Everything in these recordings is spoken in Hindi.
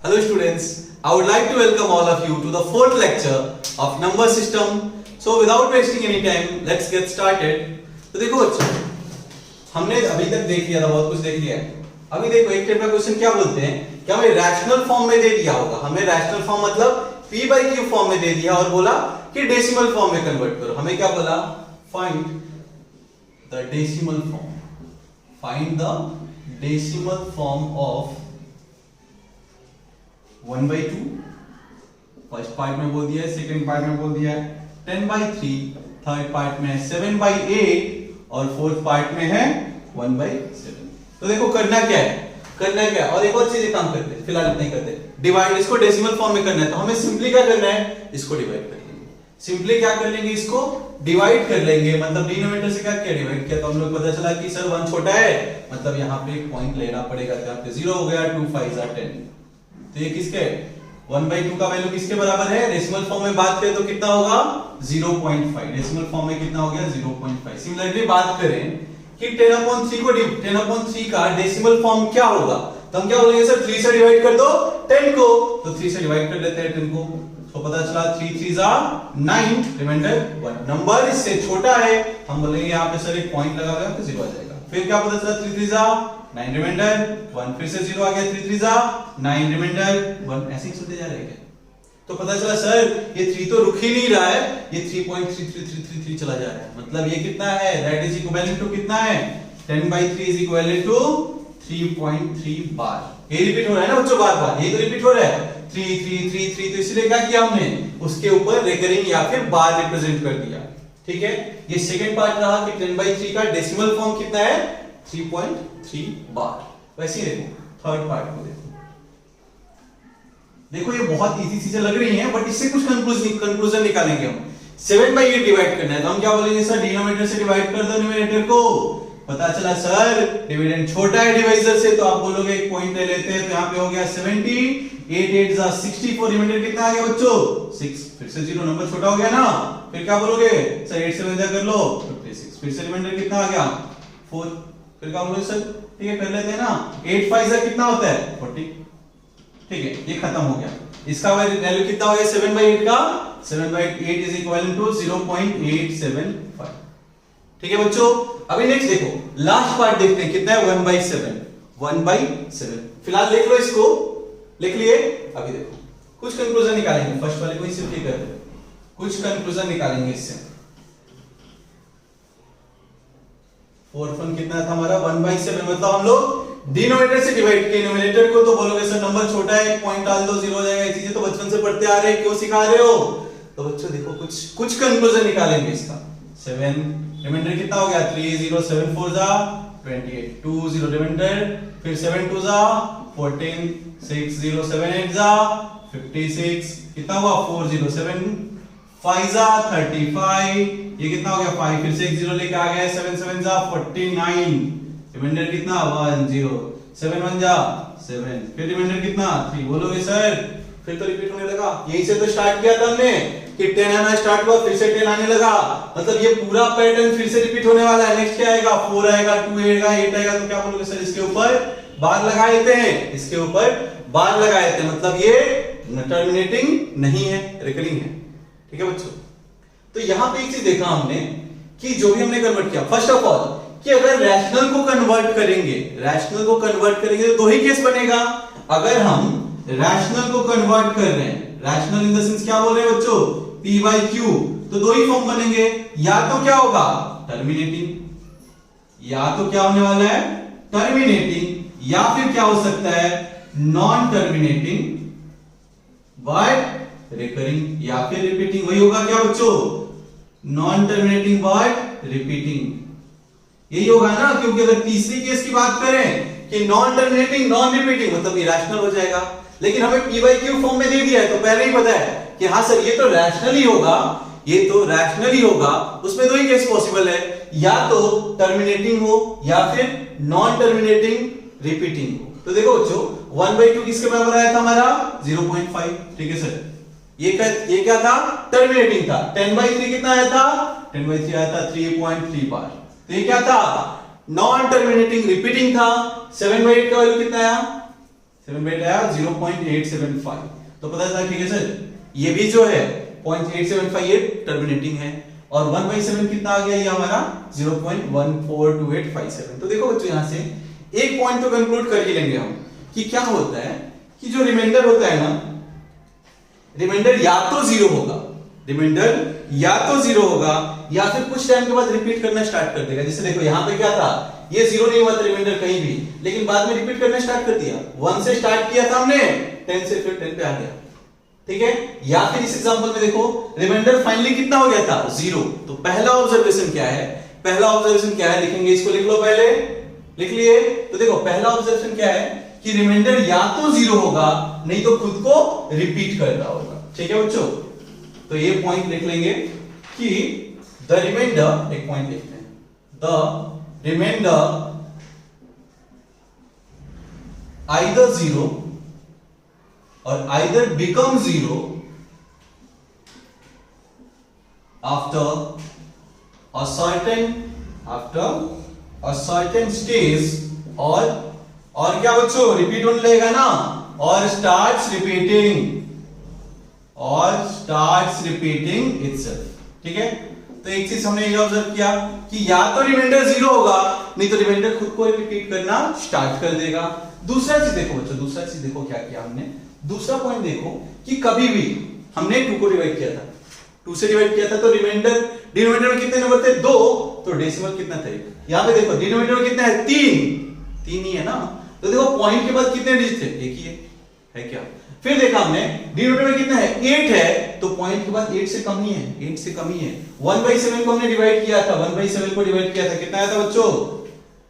Hello students, I would like to welcome all of you to the fourth lecture of number system. So without wasting any time, let's get started. तो देखो बच्चों, हमने अभी तक देख लिया था, बहुत कुछ देख लिया है। अभी देखो एक टाइप का क्वेश्चन क्या बोलते हैं कि हमें रैशनल फॉर्म में दे दिया होगा, हमें रैशनल फॉर्म मतलब p by q फॉर्म में दे दिया और बोला कि डेसिमल फॉर्म में कन्वर्ट करो। हमें क्या बोला? Find the decimal form, find the decimal form of 1/2। First part में बोल दिया है, सेकंड पार्ट में बोल दिया है 10/3, थर्ड पार्ट में 7/8 और फोर्थ पार्ट में है 1/7। तो देखो करना क्या है, और एक और चीज काम करते हैं, फिलहाल इतना ही करते हैं। डिवाइड, इसको डेसिमल फॉर्म में करना है तो हमें सिंपली क्या करना है, इसको डिवाइड कर लेंगे। सिंपली क्या कर लेंगे, इसको डिवाइड कर लेंगे। मतलब डिनोमिनेटर से क्या डिवाइड किया तो हम लोग पता चला कि सर 1 छोटा है, मतलब यहाँ पे एक पॉइंट लेना पड़ेगा, तो यहाँ पे 0 हो गया, 2 5 10। तो ये किसके 1/2 का वैल्यू किसके बराबर है? डेसिमल फॉर्म में बात करें तो कितना होगा? 0.5। डेसिमल फॉर्म में कितना हो गया? 0.5। सिमिलरली बात करें कि 10/3 का डेसिमल फॉर्म क्या होगा, तो हम क्या बोलेंगे सर 3 से डिवाइड कर दो 10 को, तो 3 से डिवाइड कर लेते हैं 10 को, तो पता चला 3 3 9, रिमाइंडर 1। नंबर इससे छोटा है, हम बोलेंगे यहाँ पे सर एक पॉइंट लगा देगा तो 0 आ जाएगा। फिर क्या पता चला 3 3 9, रिमाइंडर 1, फिर से 0 आ गया, 3 3 9, रिमाइंडर 1। ऐसे ही चलते जा रहे हैं। तो पता चला सर ये 3 तो रुक ही नहीं रहा है, ये 3.3333 चला जा रहा है। मतलब ये कितना है? दैट इज इक्विवेलेंट टू कितना है? 10/3 इज इक्विवेलेंट टू 3.3 बार। ये रिपीट हो रहा है ना बच्चों, बार बार ये तो रिपीट हो रहा है 3 3 3 3। तो इसलिए क्या किया हमने, उसके ऊपर रिकरिंग या फिर बार रिप्रेजेंट कर दिया। ठीक है, ये सेकंड पार्ट रहा कि 10/3 का डेसिमल फॉर्म कितना है? 3.3 बार। वैसे ही देखो थर्ड पार्ट को देखो ये बहुत इजी चीजें लग रही हैं, बट इससे कुछ कंक्लूजन निकालेंगे हम। 7/8 डिवाइड करना है तो हम क्या बोलेंगे सर डिनोमिनेटर से डिवाइड कर दो न्यूमरेटर को। पता चला सर डिविडेंड छोटा है डिवाइजर से, तो आप बोलोगे एक पॉइंट ले लेते हैं, तो यहाँ पे हो गया 70, 8 8 64, रिमाइंडर कितना आ गया बच्चों? 6। फिर से 0, नंबर छोटा हो गया ना, फिर क्या बोलोगे सर 8 से मल्टीप्लाई कर लो 56, फिर से रिमाइंडर कितना आ गया 4। फिर क्या बोलोगे सर ठीक है कर लेते हैं ना, 8 5 से कितना होता है 40। ठीक है, ये खत्म हो गया। इसका वैल्यू कितना हो गया 7/8 का? 7/8 इज इक्विवेलेंट टू 0.875। ठीक है बच्चों, अभी नेक्स्ट देखो लास्ट पार्ट देखते हैं कितना है 1/7। फिलहाल लिख लो, इसको लिख लिए। अभी देखो कुछ कंक्लूजन निकालेंगे, फर्स्ट वाले को ही सिंपली कर दो, कुछ कंक्लूजन निकालेंगे इससे। 4 1 कितना था हमारा 1/7, मतलब हम लोग डिनोमिनेटर से डिवाइड किए न्यूमरेटर को, तो बोलोगे सर नंबर छोटा है एक पॉइंट डाल दो 0 हो जाएगा। ये चीजें तो बचपन से पढ़ते आ रहे हैं, क्यों सिखा रहे हो? तो बच्चों देखो कुछ कंक्लूजन निकालेंगे इसका। 7 रिमाइंडर कितना हो गया 3 0 7 4 28, 2 0 रिमाइंडर, फिर 7 2 14, 6 0 7 8 56, कितना हुआ 4 0 7 5 35, ये कितना हो गया 5, फिर से एक 0 लेके आ गया 7 7 49, रिमाइंडर कितना 1 0 7 1 7, फिर रिमाइंडर कितना 3। बोलोगे सर फिर तो रिपीट होने लगा, यहीं से तो स्टार्ट किया था हमने कि 10 आना स्टार्ट हुआ, फिर से 10 आने लगा, मतलब ये पूरा पैटर्न फिर से रिपीट होने वाला है। नेक्स्ट क्या आएगा 4 आएगा, 2 आएगा, 8 आएगा, तो क्या बोलोगे सर इसके ऊपर बार लगा देते हैं, इसके ऊपर बार लगा देते हैं, मतलब ये टर्मिनेटिंग नहीं है, रिकरिंग है। ठीक है बच्चों, तो यहां पे एक चीज देखा हमने कि जो भी हमने कन्वर्ट किया, फर्स्ट ऑफ ऑल कि अगर रैशनल को कन्वर्ट करेंगे तो दो ही केस बनेगा। अगर हम रैशनल को कन्वर्ट कर रहे हैं, रैशनल इन द सेंस क्या बोल रहे हैं बच्चों p/q, तो दो ही फॉर्म बनेंगे, या तो क्या होगा टर्मिनेटिंग, या तो क्या होने वाला है टर्मिनेटिंग, या फिर क्या हो सकता है नॉन टर्मिनेटिंग बट रिकरिंग, या फिर रिपीटिंग। वही होगा क्या बच्चों, नॉन टर्मिनेटिंग बट रिपीटिंग, यही होगा ना। क्योंकि अगर तीसरी केस की बात करें कि नॉन टर्मिनेटिंग नॉन रिपीटिंग, मतलब इरेशनल हो जाएगा, लेकिन हमें p/q फॉर्म में दे दिया है तो पहले ही पता है कि हाँ सर ये तो रैशनल ही होगा, ये तो रैशनल ही होगा। उसमें दो ही केस पॉसिबल है, या तो टर्मिनेटिंग हो या फिर नॉन टर्मिनेटिंग रिपीटिंग हो। तो देखो बच्चों 1/2 किसके बराबर आया था हमारा 0.5। ठीक है सर, ये क्या था टर्मिनेटिंग था। 10/3 कितना आया था 10/3 आया था 3.3 बार। तो ये क्या था नॉन टर्मिनेटिंग रिपीटिंग था। 7/8 का वैल्यू कितना आया 7/8 आया 0.875, तो पता चला ठीक है सर, ये भी जो है 0.875 ये टर्मिनेटिंग है, और 1/7 कितना आ गया ये हमारा 0.142857। तो देखो बच्चों यहां से एक पॉइंट तो कंक्लूड कर ही लेंगे हम कि क्या होता है कि जो रिमाइंडर होता है ना, रिमाइंडर या तो जीरो होगा, रिमाइंडर या तो जीरो होगा या फिर कुछ टाइम के बाद रिपीट करना स्टार्ट कर देगा। जैसे देखो यहां पे क्या था, ये जीरो नहीं हुआ था रिमाइंडर कहीं भी, लेकिन बाद में रिपीट करना स्टार्ट कर दिया। 1 से स्टार्ट किया था हमने, 10 से फिर 10 पे आ गया, ठीक है। या फिर इस एग्जांपल में देखो रिमाइंडर फाइनली कितना हो गया था, जीरो। तो पहला ऑब्जर्वेशन क्या है, पहला ऑब्जर्वेशन क्या है लिखेंगे, इसको लिख लो, पहले लिख लिए। तो देखो पहला ऑब्जर्वेशन क्या है कि रिमाइंडर या तो जीरो होगा नहीं तो खुद को रिपीट कर रहा होगा, ठीक है बच्चों। तो ये पॉइंट लिख लेंगे कि द रिमाइंडर, एक पॉइंट लिखते हैं, द रिमाइंडर आइदर जीरो और either become zero after a certain stage, और क्या बच्चों रिपीट होने लगेगा ना, और starts repeating itself, ठीक है। तो एक चीज हमने ये ऑब्जर्व किया कि या तो रिमाइंडर जीरो होगा नहीं तो रिमाइंडर खुद को रिपीट करना स्टार्ट कर देगा। दूसरा चीज देखो बच्चों, दूसरा चीज देखो क्या किया हमने, दूसरा पॉइंट देखो कि कभी भी हमने 2 को डिवाइड किया था, 2 से डिवाइड किया था तो रिमाइंडर, डिनोमिनेटर में कितने नंबर थे, 2, तो डेसिमल कितना था, यहां पे देखो डिनोमिनेटर में कितना है, 3 ही है ना। तो देखो पॉइंट के बाद कितने डिजिट थे, एक ही है क्या। फिर देखा हमने डिनोमिनेटर में कितना है, 8 है, तो पॉइंट के बाद 8 से कम ही है, 8 से कम ही है। 1/7 को हमने डिवाइड किया था, 1/7 को डिवाइड किया था, कितना आया था बच्चों,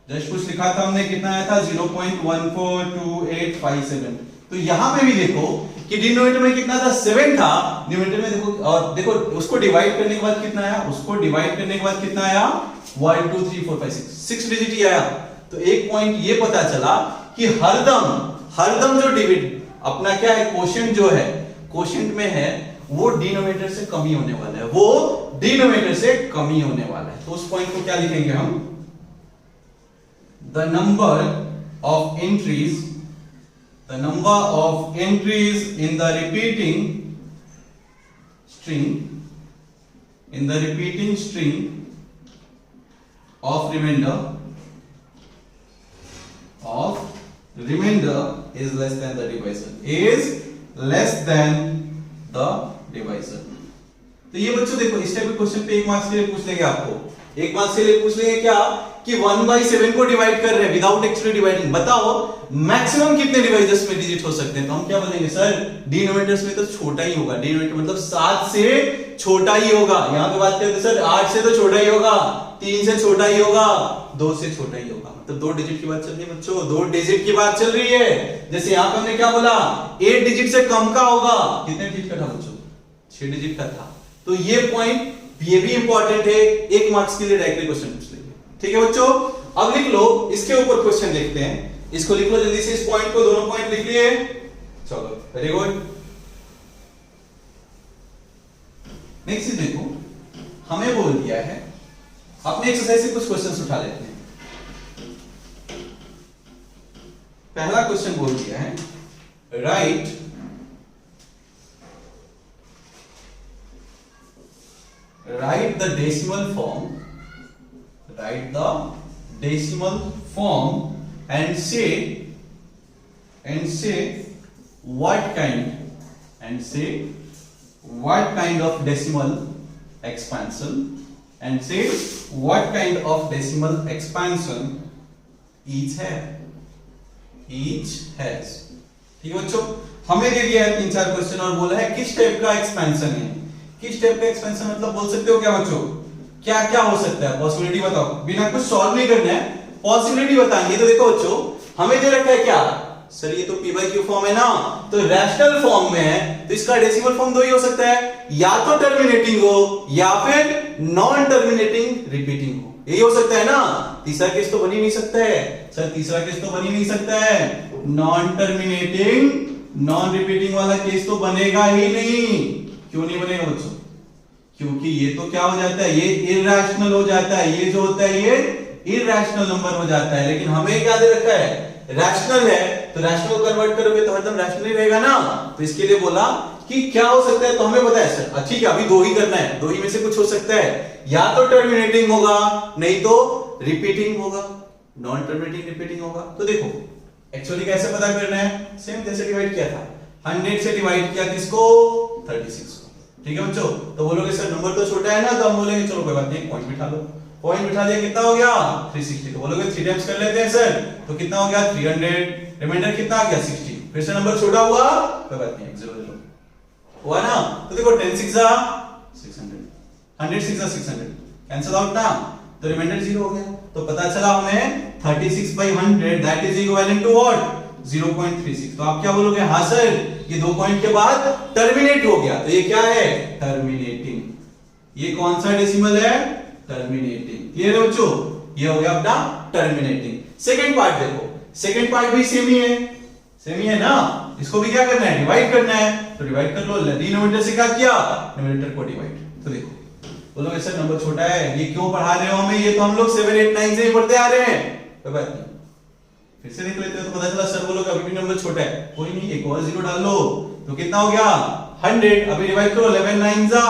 जस्ट कुछ लिखा था हमने, कितना आया था 0.142857। तो यहां पे भी देखो कि डिनोमिनेटर में कितना था, 7 था, न्यूमरेटर में देखो, और देखो उसको डिवाइड करने के बाद कितना आया, उसको डिवाइड करने के बाद कितना आया, 1 2 3 4 5 6 डिजिट ही आया। तो एक पॉइंट ये पता चला कि हरदम जो डिविड अपना क्या है, क्वोशिएंट जो है, क्वोशिएंट में है वो डिनोमिनेटर से कम ही होने वाला है, वो डिनोमिनेटर से कम ही होने वाला है। तो उस पॉइंट को क्या लिखेंगे हम, the number of entries in the repeating string of remainder is less than the divisor, तो ये बच्चों देखो इस टाइप के क्वेश्चन पे 1 मार्क्स के लिए पूछ लेंगे आपको, 1 मार्क्स के लिए पूछ लेंगे क्या कि 1/7 को डिवाइड कर रहे हैं विदाउट एक्चुअली डिवाइडिंग, बताओ मैक्सिमम कितने डिवाइजर्स में डिजिट हो सकते हैं। तो हम क्या बोलेंगे, सर डिनोमिनेटर्स में तो छोटा ही होगा, डिनोमिनेटर मतलब 7 से छोटा ही होगा। यहां पे बात करते हैं सर 8 से तो छोटा ही होगा, 3 से छोटा ही होगा, 2 से छोटा ही होगा, मतलब 2 डिजिट की बात चल रही है बच्चों, 2 डिजिट की बात चल रही है। जैसे यहां पे हमने क्या बोला, 8 डिजिट से कम का होगा, कितने डिजिट का था बच्चों, 6 डिजिट का था। तो ये पॉइंट ये भी इंपॉर्टेंट है, 1 मार्क्स के लिए डायरेक्टली क्वेश्चन पूछ लेंगे, ठीक है बच्चों। अब लिख लो, इसके ऊपर क्वेश्चन देखते हैं, इसको लिख लो जल्दी से, इस पॉइंट को, दोनों पॉइंट लिख लिए, चलो वेरी गुड। नेक्स्ट चीज देखो, हमें बोल दिया है, अपने एक्सरसाइज से कुछ क्वेश्चंस उठा लेते हैं। पहला क्वेश्चन बोल दिया है, right the decimal form and say what kind of decimal expansion each has। ठीक है बच्चों, हमें दे दिया है 3-4 क्वेश्चन और बोला है किस टाइप का एक्सपेंशन है, किस टाइप का एक्सपेंशन मतलब बोल सकते हो क्या बच्चों, क्या क्या हो सकता है, पॉसिबिलिटी बताओ, बिना कुछ सॉल्व नहीं करना है, पॉसिबिलिटी बताएंगे। तो देखो बच्चों, हमें दे रखा है क्या, सर ये तो p/q फॉर्म है ना, तो रैशनल फॉर्म में है, तो इसका डेसिमल फॉर्म 2 ही हो सकता है, या तो टर्मिनेटिंग हो या फिर नॉन टर्मिनेटिंग रिपीटिंग हो, यही हो सकता है ना। तीसरा केस तो बन ही नहीं सकता है सर, तीसरा केस तो बन ही नहीं सकता है, नॉन टर्मिनेटिंग नॉन रिपीटिंग वाला केस तो बनेगा ही नहीं। क्यों नहीं बनेगा बच्चों, क्योंकि ये तो क्या हो जाता है, ये इरैशनल हो जाता है, ये जो होता है ये इरैशनल नंबर हो जाता है। लेकिन हमें क्या दे रखा है, रैशनल है, तो रैशनल को कन्वर्ट करोगे तो हरदम रैशनल ही रहेगा ना। तो इसके लिए बोला कि क्या हो सकता है, तो हमें पता है सर ठीक है, अभी दो ही करना है, दो ही में से कुछ हो सकता है, या तो टर्मिनेटिंग होगा नहीं तो रिपीटिंग होगा, नॉन टर्मिनेटिंग रिपीटिंग होगा। तो देखो एक्चुअली कैसे पता करना है, सेम जैसे डिवाइड किया था, 100 से डिवाइड किया किसको, 36 को। ठीक है बच्चों, तो बोलोगे सर नंबर तो छोटा है ना, तो हम बोलेंगे चलो कोई बात नहीं, पॉइंट बिठा लो। पॉइंट बिठा दिया, कितना हो गया 360। तो बोलोगे 3 टाइम्स कर लेते हैं सर, तो कितना हो गया 300, रिमाइंडर कितना आ गया 60। फिर से नंबर छोटा हुआ, कोई बात नहीं, 0 ले लो, हुआ ना। तो देखो 10 6 जा 600, 100 6 जा 600, कैंसिल आउट ना, तो रिमाइंडर 0 हो गया। तो पता चला हमें 36/100 that is equivalent to what, 0.36। तो आप क्या बोलोगे, हाँ सर ये 2 पॉइंट के बाद टर्मिनेट हो गया, तो ये क्या है, टर्मिनेटिंग। ये कौन सा डेसिमल है, टर्मिनेटिंग। क्लियर है बच्चों, ये हो गया अपना टर्मिनेटिंग। सेकंड पार्ट देखो, सेकंड पार्ट भी सेम ही है, सेम ही है ना, इसको भी क्या करना है, डिवाइड करना है। तो डिवाइड कर लो, डिनोमिनेटर से क्या किया, न्यूमरेटर को डिवाइड। तो देखो बोलोगे सर नंबर छोटा है, ये क्यों पढ़ा रहे हो हमें, ये तो हम लोग 7 8 9 से ही पढ़ते आ रहे हैं। कोई बात नहीं, फिर से देख लेते हैं, तो पता चला सर बोलोगे अभी भी नंबर छोटा है, कोई नहीं, एक और 0 डाल लो, तो कितना हो गया 100। अभी डिवाइड करो, 11 9 जा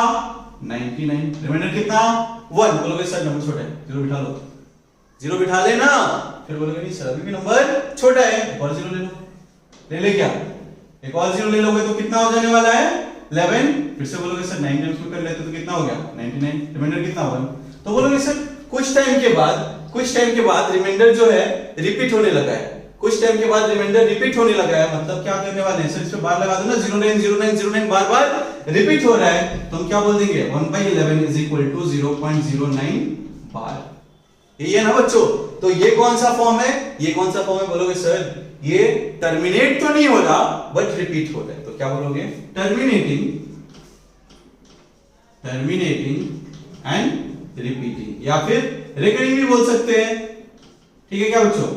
99, रिमाइंडर कितना 1। बोलोगे सर नंबर छोटा है, 0 बिठा लो, 0 बिठा लेना। फिर बोलोगे नहीं सर अभी भी नंबर छोटा है, एक और 0 ले लो, ले क्या, एक और 0 ले लोगे तो कितना हो जाने वाला है 11। फिर से बोलोगे सर 9 टाइम्स में कर लेते तो कितना हो गया 99, रिमाइंडर कितना होगा। तो बोलोगे सर कुछ टाइम के बाद रिमाइंडर जो है रिपीट होने लगा है, कुछ टाइम के बाद रिमाइंडर रिपीट होने लगा है, मतलब क्या करने वाले हैं सर, इस पे बार लगा दो ना, 09 09 09 बार बार रिपीट हो रहा है, तो हम क्या बोल देंगे 1/11 इज इक्वल टू 0.09 बार। यही है ना बच्चों। तो ये कौन सा फॉर्म है, ये कौन सा फॉर्म है, बोलोगे सर ये टर्मिनेट तो नहीं हो रहा बट रिपीट हो रहा है, तो क्या बोलोगे टर्मिनेटिंग एंड रिपीटिंग, या फिर रिकरिंग भी बोल सकते हैं। ठीक है क्या बच्चों,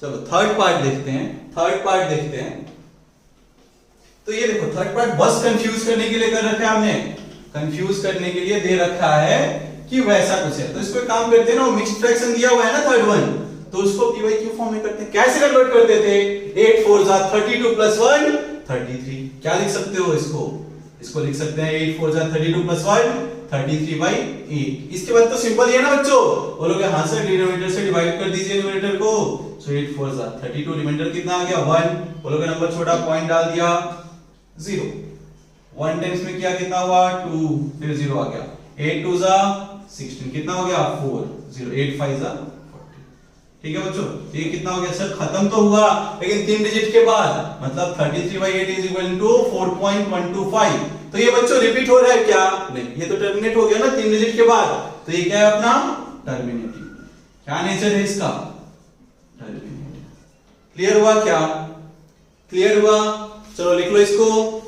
चलो थर्ड पार्ट देखते हैं। तो ये देखो थर्ड पार्ट बस कंफ्यूज करने के लिए कर रखा है हमने, कंफ्यूज करने के लिए दे रखा है कि वैसा कुछ है। तो इसको एक काम करते हैं ना, मिक्स्ड फ्रैक्शन दिया हुआ है ना थर्ड वन, तो उसको पी बाई क्यू फॉर्म में करते हैं। कैसे कन्वर्ट करते थे, 8 4 जा 32 प्लस 1 33। क्या लिख सकते हो इसको लिख सकते हैं 8 4 जा 32 प्लस 1 33/8। इसके बाद तो सिंपल ही है ना बच्चों, बोलोगे हाँ सर डिनोमिनेटर से डिवाइड कर दीजिए न्यूमरेटर को, सो 8 4 जा 32, रिमाइंडर कितना आ गया 1। बोलोगे नंबर छोटा, पॉइंट डाल दिया 0, 1 टाइम्स में किया कितना हुआ 2, फिर 0 आ गया, 8 2 जा 16, कितना हो गया 4, 0 8 5 जा 40। ठीक है बच्चों, ये कितना हो गया सर, खत्म तो हुआ लेकिन 3 डिजिट के बाद, मतलब 33/8 इज इक्वल टू 4.125। तो ये बच्चों रिपीट हो रहा है क्या, नहीं, ये तो टर्मिनेट हो गया ना 3 डिजिट के बाद, तो ये क्या है अपना टर्मिनेटिंग। क्या नेचर है इसका, टर्मिनेटिंग। क्लियर हुआ क्या, क्लियर हुआ, चलो लिख लो इसको।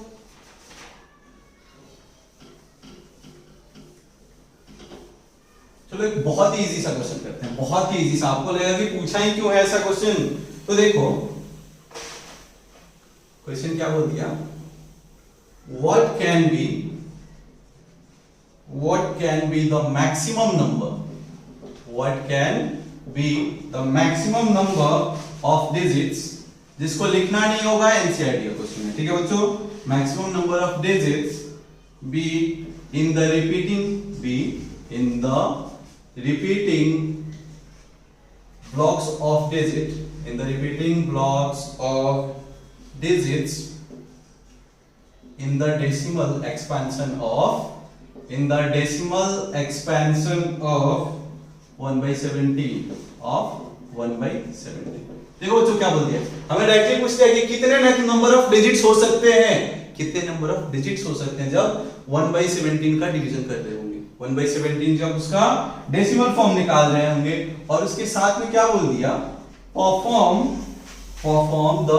चलो एक बहुत ही इजी सा क्वेश्चन करते हैं, बहुत ही इजी सा, आपको लगेगा कि पूछा ही क्यों है ऐसा क्वेश्चन। तो देखो क्वेश्चन क्या बोल दिया, what can be the maximum number, what can be the maximum number of digits, जिसको लिखना नहीं होगा एनसीईआरटी का क्वेश्चन है। ठीक है बच्चों, maximum number of digits be in the repeating blocks of digits in the decimal expansion of 1/17 of 1/17। देखो बच्चों क्या बोल दिया, हमें डायरेक्टली पूछ दिया कि कितने नंबर ऑफ डिजिट्स हो सकते हैं, कितने नंबर ऑफ डिजिट्स हो सकते हैं जब 1/17 का डिवीजन कर रहे होंगे, 1/17 जब उसका डेसिमल फॉर्म निकाल रहे होंगे। और उसके साथ में क्या बोल दिया, perform the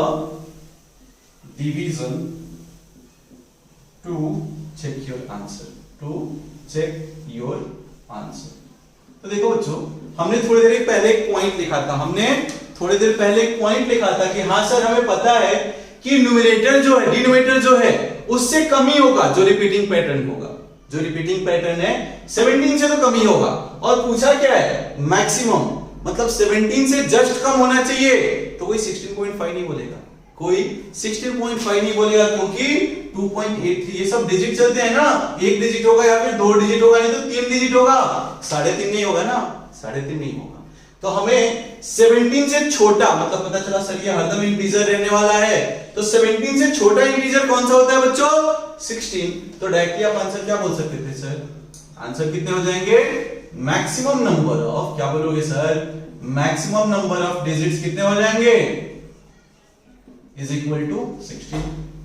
division to check your answer। तो देखो बच्चों, हमने थोड़ी देर पहले एक पॉइंट लिखा था कि हाँ सर हमें पता है कि न्यूमरेटर जो है डिनोमिनेटर जो है उससे कम ही होगा जो रिपीटिंग पैटर्न होगा, जो रिपीटिंग पैटर्न है 17 से तो कम ही होगा। और पूछा क्या है मैक्सिमम, मतलब 17 से जस्ट कम होना चाहिए तो कोई 16.5 नहीं बोलेगा, कोई 16.5 नहीं बोलेगा, क्योंकि 2.83 ये सब डिजिट चलते हैं ना, एक डिजिट होगा या फिर दो डिजिट होगा, नहीं तो तीन डिजिट होगा, 3.5 नहीं होगा ना, 3.5 नहीं होगा। तो हमें 17 से छोटा, मतलब पता चला सर ये हरदम इंटीजर रहने वाला है, तो 17 से छोटा इंटीजर कौन सा होता है बच्चों? 16। तो डायरेक्टली आप आंसर क्या बोल सकते थे सर? आंसर कितने हो जाएंगे? मैक्सिमम नंबर ऑफ, क्या बोलोगे sir? Maximum number of digits कितने हो जाएंगे? Is equal to 16।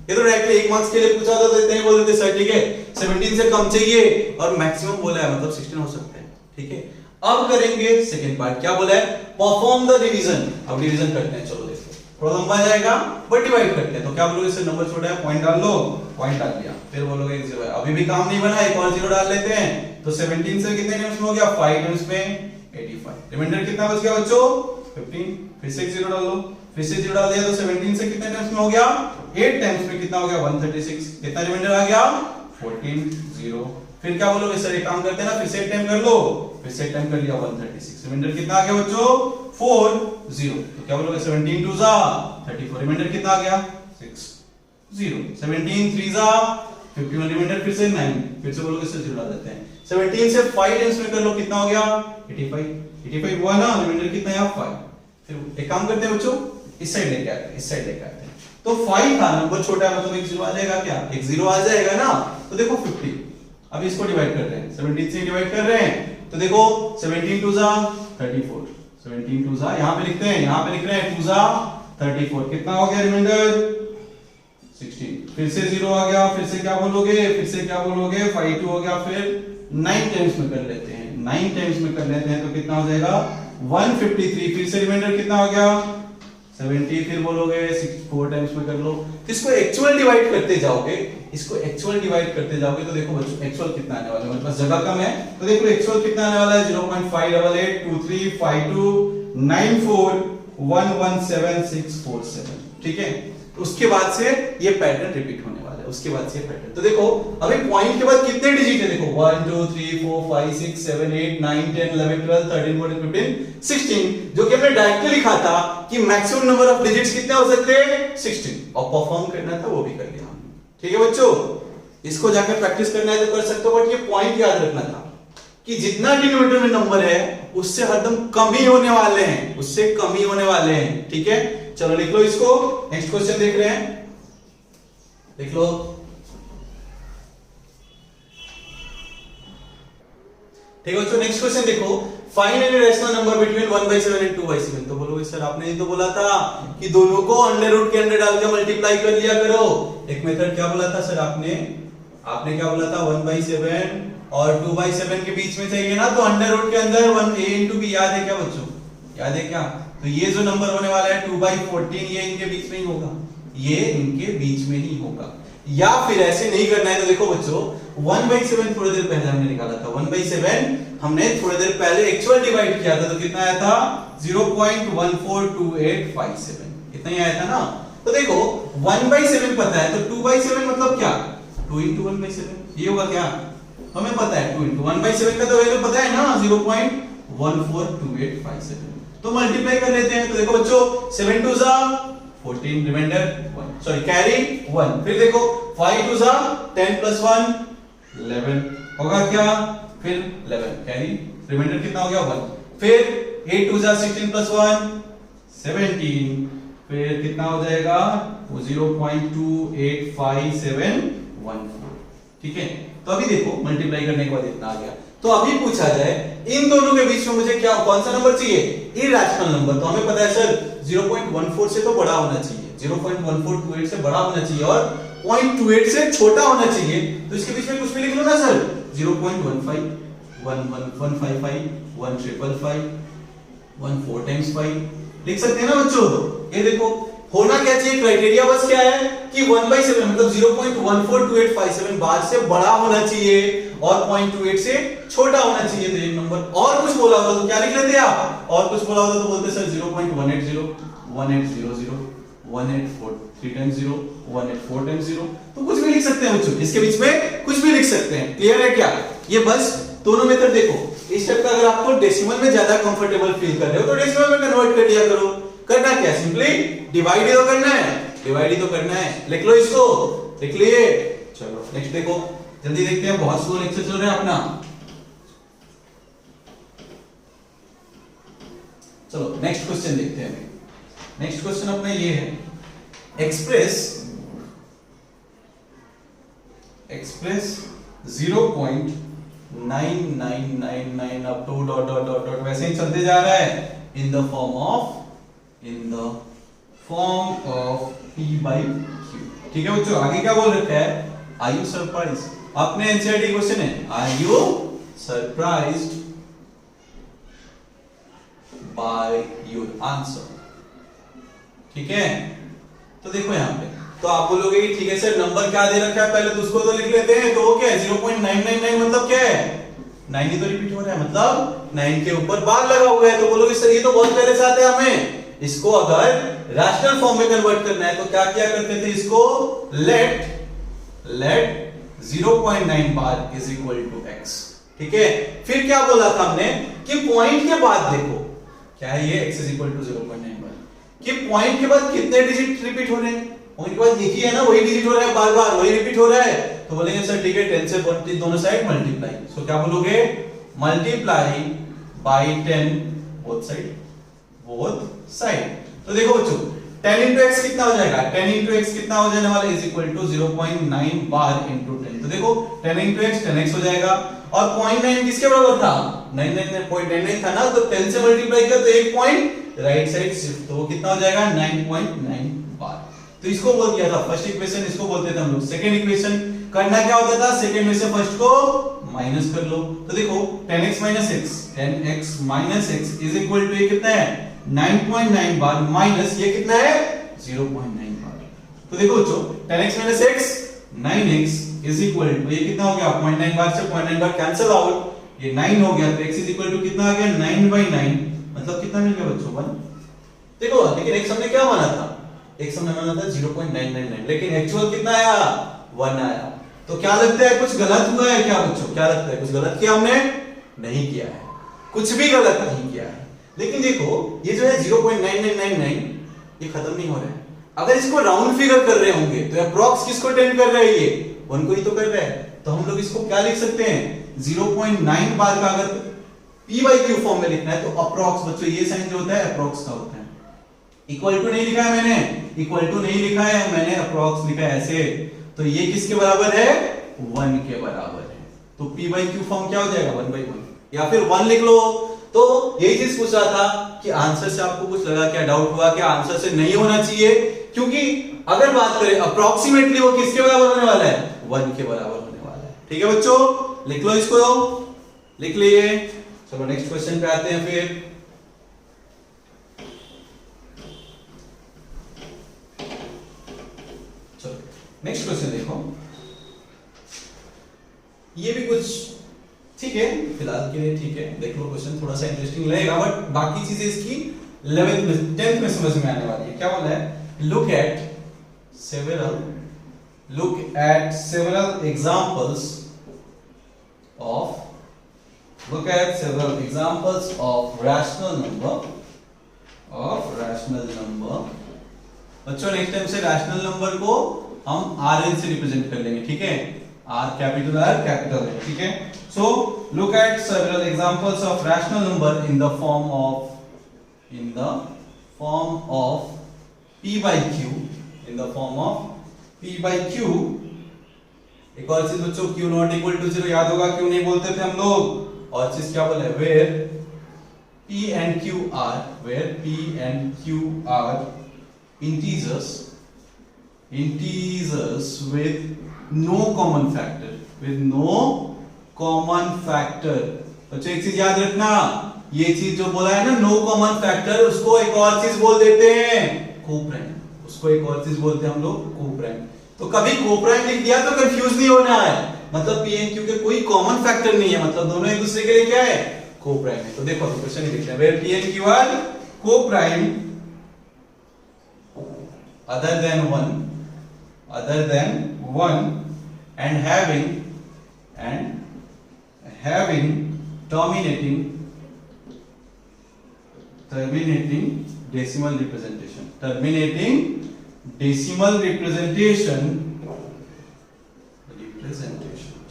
ये तो डायरेक्टली 1 मार्क्स के लिए पूछा था, तो इतने ही बोल देते सर, ठीक है 17 से कम चाहिए और मैक्सिमम बोला है, मतलब 16 हो सकता है, ठीक है। अब करेंगे सेकंड पार्ट, क्या बोला है? Perform the division. अब डिवीजन करते हैं, चलो देखो, थोड़ा लंबा जाएगा बट डिवाइड करते हैं। तो क्या बोलोगे सर? नंबर छोटा है, पॉइंट डाल लो, पॉइंट डाल दिया, फिर बोलोगे 0 है। अभी भी काम नहीं बना, एक और 0 डाल लेते हैं। तो 17 से कितने टाइम्स में हो गया? 5 टाइम्स में 85। रिमाइंडर कितना बच गया बच्चों? 15। फिर से 0 डाल लो, फिर से 0 डाल दिया, तो 17 से कितने टाइम्स में हो गया? 8 टाइम्स में कितना हो गया? 136। कितना रिमाइंडर आ गया? 14, 0। फिर क्या बोलोगे सर? एक काम करते हैं ना, फिर से 8 टाइम कर लो, फिर से 8 टाइम कर लिया, 136। रिमाइंडर कितना आ गया बच्चों? 4, 0। तो क्या बोलोगे? 17 2 जा 34। रिमाइंडर कितना आ गया? 6, 0। 17 3 जा 51। रिमाइंडर फिर से 9। फिर से बोलोगे सर 0 डाल देते हैं। 17 से 5 टाइम्स में कर लो, कितना हो गया? 85। 85 हुआ ना, रिमाइंडर कितना है? 5। फिर एक काम करते हैं बच्चों, इस साइड लेके आते हैं, इस साइड लेके आते हैं। तो 5 था, नंबर छोटा है, मतलब एक 0 आ जाएगा क्या? एक 0 आ जाएगा ना। तो देखो 50। अब इसको डिवाइड कर रहे हैं, 17 से डिवाइड कर रहे हैं, तो देखो 17 2 जा 34। 17 2 जा, यहां पे लिखते हैं, यहां पे लिख रहे हैं 2 जा 34। कितना हो गया रिमाइंडर? 16। फिर से 0 आ गया, फिर से क्या बोलोगे? फिर से क्या बोलोगे? 5 2 हो गया, फिर 9 टाइम्स में कर लेते हैं, 9 टाइम्स में कर लेते हैं, तो कितना हो जाएगा? 153। फिर से रिमाइंडर कितना हो गया? 70। फिर बोलोगे 4 टाइम्स में कर लो। इसको एक्चुअल डिवाइड करते जाओगे, इसको एक्चुअल डिवाइड करते जाओगे, तो देखो बच्चों एक्चुअल कितना आने वाला है, मेरे पास जगह कम है, तो देखो एक्चुअल कितना आने वाला है? 0.588235294117647। ठीक है, तो उसके बाद से ये पैटर्न रिपीट होने वाला है, उसके बाद से ये पैटर्न। तो देखो अभी पॉइंट के बाद कितने डिजिट है? देखो 1 2 3 4 5 6 7 8 9 10 11 12 13 14 15 16, जो कि हमने डायरेक्टली लिखा था कि मैक्सिमम नंबर ऑफ डिजिट्स कितने हो सकते हैं? 16। और परफॉर्म करना था, वो भी कर लिया हमने। ठीक है बच्चों, इसको जाकर प्रैक्टिस करना है तो कर सकते हो, बट ये पॉइंट याद रखना था कि जितना डिनोमिनेटर में नंबर है उससे हरदम कम ही होने वाले हैं, उससे कम ही होने वाले हैं। ठीक है, चलो लिख लो इसको। नेक्स्ट क्वेश्चन देख रहे हैं, लिख लो। ठीक है बच्चों, नेक्स्ट क्वेश्चन देखो, find any rational number between 1/7 and 2/7। तो बोलोगे सर आपने ही तो बोला था कि दोनों को अंडर रूट के अंदर डाल के मल्टीप्लाई कर लिया करो। एक मेथड क्या बोला था सर आपने क्या बोला था? 1/7 और 2/7 के बीच में चाहिए ना, तो अंडर रूट के अंदर 1a into b। याद है क्या बच्चों? याद है क्या? तो ये जो नंबर होने वाला है 2/14, ये इनके बीच में ही होगा, ये इनके बीच में ही होगा। या फिर ऐसे नहीं करना है तो देखो बच्चों 1/7 थोड़ी देर पहले हमने निकाला था, 1/7 हमने थोड़ी देर पहले एक्चुअल डिवाइड किया था, तो कितना आया था? 0.142857, इतना ही आया था ना। तो देखो 1/7 पता है, तो 2/7 मतलब क्या? 2 into 1/7 ये होगा क्या? हमें पता है 2 into 1/7 का तो वैल्यू पता है ना, 0.142857। तो मल्टीप्लाई कर लेते हैं। तो देखो बच्चों 7 2 जा 14, रिमाइंडर 1, सॉरी कैरी 1। फिर देखो 5 2 जा 10 + 1 11 होगा क्या? फिर 11 कैरी, रिमाइंडर कितना हो गया? 1। फिर 8 2 जा 16 + 1 17, फिर कितना हो जाएगा? 0.285714। ठीक है, तो अभी देखो मल्टीप्लाई करने के बाद इतना आ गया। तो अभी पूछा जाए इन दोनों के बीच में मुझे क्या, कौन सा नंबर चाहिए? Irrational number. तो हमें पता है सर 0.14 से तो बड़ा होना चाहिए, 0.1428 से बड़ा होना चाहिए और 0.28 से छोटा होना चाहिए। तो इसके बीच में कुछ भी लिख लो ना सर, 0.15 1155 1555 14 times 5 लिख सकते हैं ना बच्चों। ये देखो होना क्या चाहिए, क्राइटेरिया बस क्या है कि 1/7 मतलब 0.142857 बार से बड़ा होना चाहिए और 0.28 से छोटा होना चाहिए। तो एक नंबर और कुछ बोला होता तो क्या लिख लेते आप? और कुछ बोला होता तो बोलते सर 0.180 1800 184 3 times 0 184 times 0। तो कुछ भी लिख सकते हैं बच्चों, इसके बीच में कुछ भी लिख सकते हैं। क्लियर है क्या? ये बस दोनों मेथड देखो। इस टाइप का अगर आपको डेसिमल में ज्यादा कंफर्टेबल फील कर रहे हो तो डेसिमल में कन्वर्ट कर लिया करो, करना क्या है, सिंपली डिवाइड ही तो करना है, डिवाइड ही तो करना है। लिख लो इसको, लिख लिए। चलो नेक्स्ट देखो, जल्दी देखते हैं, बहुत स्लो लेक्चर चल रहा है अपना। चलो नेक्स्ट क्वेश्चन देखते हैं। नेक्स्ट क्वेश्चन अपना ये है, express 0.9999 up to dot dot dot dot वैसे ही चलते जा रहा है in the form of p by q। ठीक है बच्चों, आगे क्या बोल रखा है, आर यू सरप्राइज, अपने एनसीईआरटी क्वेश्चन है, are you surprised by your answer. ठीक है, तो देखो यहां पे, तो आप बोलोगे कि ठीक है सर नंबर क्या दे रखा है, पहले तो उसको तो लिख लेते हैं। तो वो क्या है 0.999 मतलब क्या है, 9 ही तो रिपीट हो रहा है, मतलब 9 के ऊपर बार लगा हुआ है। तो बोलोगे सर ये तो बहुत पहले से आता है, हमें इसको अगर रैशनल फॉर्म में कन्वर्ट करना है तो क्या किया करते थे, इसको let 0.9 bar is equal to x। ठीक है, फिर क्या बोला था हमने कि पॉइंट के बाद देखो क्या है ये x इज इक्वल टू 0.9 बार, कि पॉइंट के बाद कितने डिजिट रिपीट हो रहे हैं, पॉइंट के बाद एक ही है ना, वही डिजिट हो रहा है, बार बार वही रिपीट हो रहा है। तो बोलेंगे सर ठीक है 10 से 20 दोनों साइड मल्टीप्लाई, सो क्या बोलोगे, मल्टीप्लाई बाय 10 बोथ साइड। तो देखो बच्चों 10 into x कितना हो जाएगा, 10 into x कितना हो जाने वाला is equal to 0.9 bar into 10। तो देखो 10 into x 10x हो जाएगा, और 0.9 किसके बराबर था, 99.99 था ना, तो 10 से मल्टीप्लाई किया तो एक पॉइंट राइट साइड शिफ्ट, तो वो कितना हो जाएगा 9.9 बार। तो इसको बोल दिया था फर्स्ट इक्वेशन, इसको बोलते थे हम लोग सेकंड इक्वेशन। करना क्या होता था, सेकंड में से फर्स्ट को माइनस कर लो। तो देखो 10x - x is equal to ये कितना है 9.9 बार, माइनस ये कितना है 0.9 बार। तो देखो बच्चों 10x - x 9x is equal to ये कितना हो गया 0.9 बार से 0.9 बार कैंसिल आउट, ये 9 हो गया, तो x इज इक्वल टू कितना आ गया 9/9, मतलब कितना मिल गया बच्चों 1। देखो लेकिन x हमने क्या माना था, x हमने माना था 0.999, लेकिन एक्चुअल कितना आया 1 आया। तो क्या लगता है कुछ गलत हुआ है क्या बच्चों, क्या लगता है कुछ गलत किया हमने, नहीं किया है, कुछ भी गलत नहीं किया है। लेकिन देखो ये जो है 0.9999 ये खत्म नहीं हो रहा है, अगर इसको राउंड फिगर कर रहे होंगे तो अप्रॉक्स किसको टेंड कर रहा है, ये 1 को ही तो कर रहा है। तो हम लोग इसको क्या लिख सकते हैं 0.9 बार का अगर p by q फॉर्म में लिखना है तो अप्रॉक्स, बच्चों ये साइन जो होता है अप्रॉक्स का होता है। इक्वल टू नहीं लिखा है मैंने, इक्वल टू नहीं लिखा है मैंने, अप्रॉक्स लिखा है ऐसे। तो ये किसके बराबर है 1 के बराबर है। तो p by q फॉर्म क्या हो जाएगा 1/1, या फिर 1 लिख लो। तो यही चीज पूछ रहा था कि आंसर से आपको कुछ लगा क्या, डाउट हुआ क्या, आंसर से नहीं होना चाहिए, क्योंकि अगर बात करें अप्रोक्सीमेटली वो किसके बराबर होने वाला है 1 के बराबर होने वाला है। ठीक है बच्चों, लिख लो इसको, लिख लिए। चलो नेक्स्ट क्वेश्चन पे आते हैं फिर। चलो नेक्स्ट क्वेश्चन देखो, ये भी कुछ ठीक है फिलहाल के लिए, ठीक है देख लो क्वेश्चन, थोड़ा सा इंटरेस्टिंग लगेगा, बट बाकी चीजें इसकी 11th में 10th में समझ में आने वाली है। क्या बोला है, look at several examples of rational number बच्चों नेक्स्ट टाइम से रैशनल नंबर को हम Rn से रिप्रेजेंट कर लेंगे, ठीक है, R कैपिटल R कैपिटल है, ठीक है। So look at several examples of rational number in the form of p by q, in the form of p by q। एक और चीज बच्चों q not equal to 0 याद होगा, क्यों नहीं बोलते थे हम लोग। और चीज क्या बोले, where p and q are integers with no common factor, बच्चों एक चीज याद रखना, ये चीज जो बोला है ना नो कॉमन फैक्टर, उसको एक और चीज बोल देते हैं कोप्राइम, उसको एक और चीज बोलते हैं हम लोग कोप्राइम। तो कभी कोप्राइम लिख दिया तो कंफ्यूज नहीं होना है, मतलब p and q के कोई कॉमन फैक्टर नहीं है, मतलब दोनों एक दूसरे के लिए क्या है कोप्राइम है। तो देखो क्वेश्चन ही देखते हैं, where p and q are coprime other than one and having terminating decimal representation, terminating decimal representation.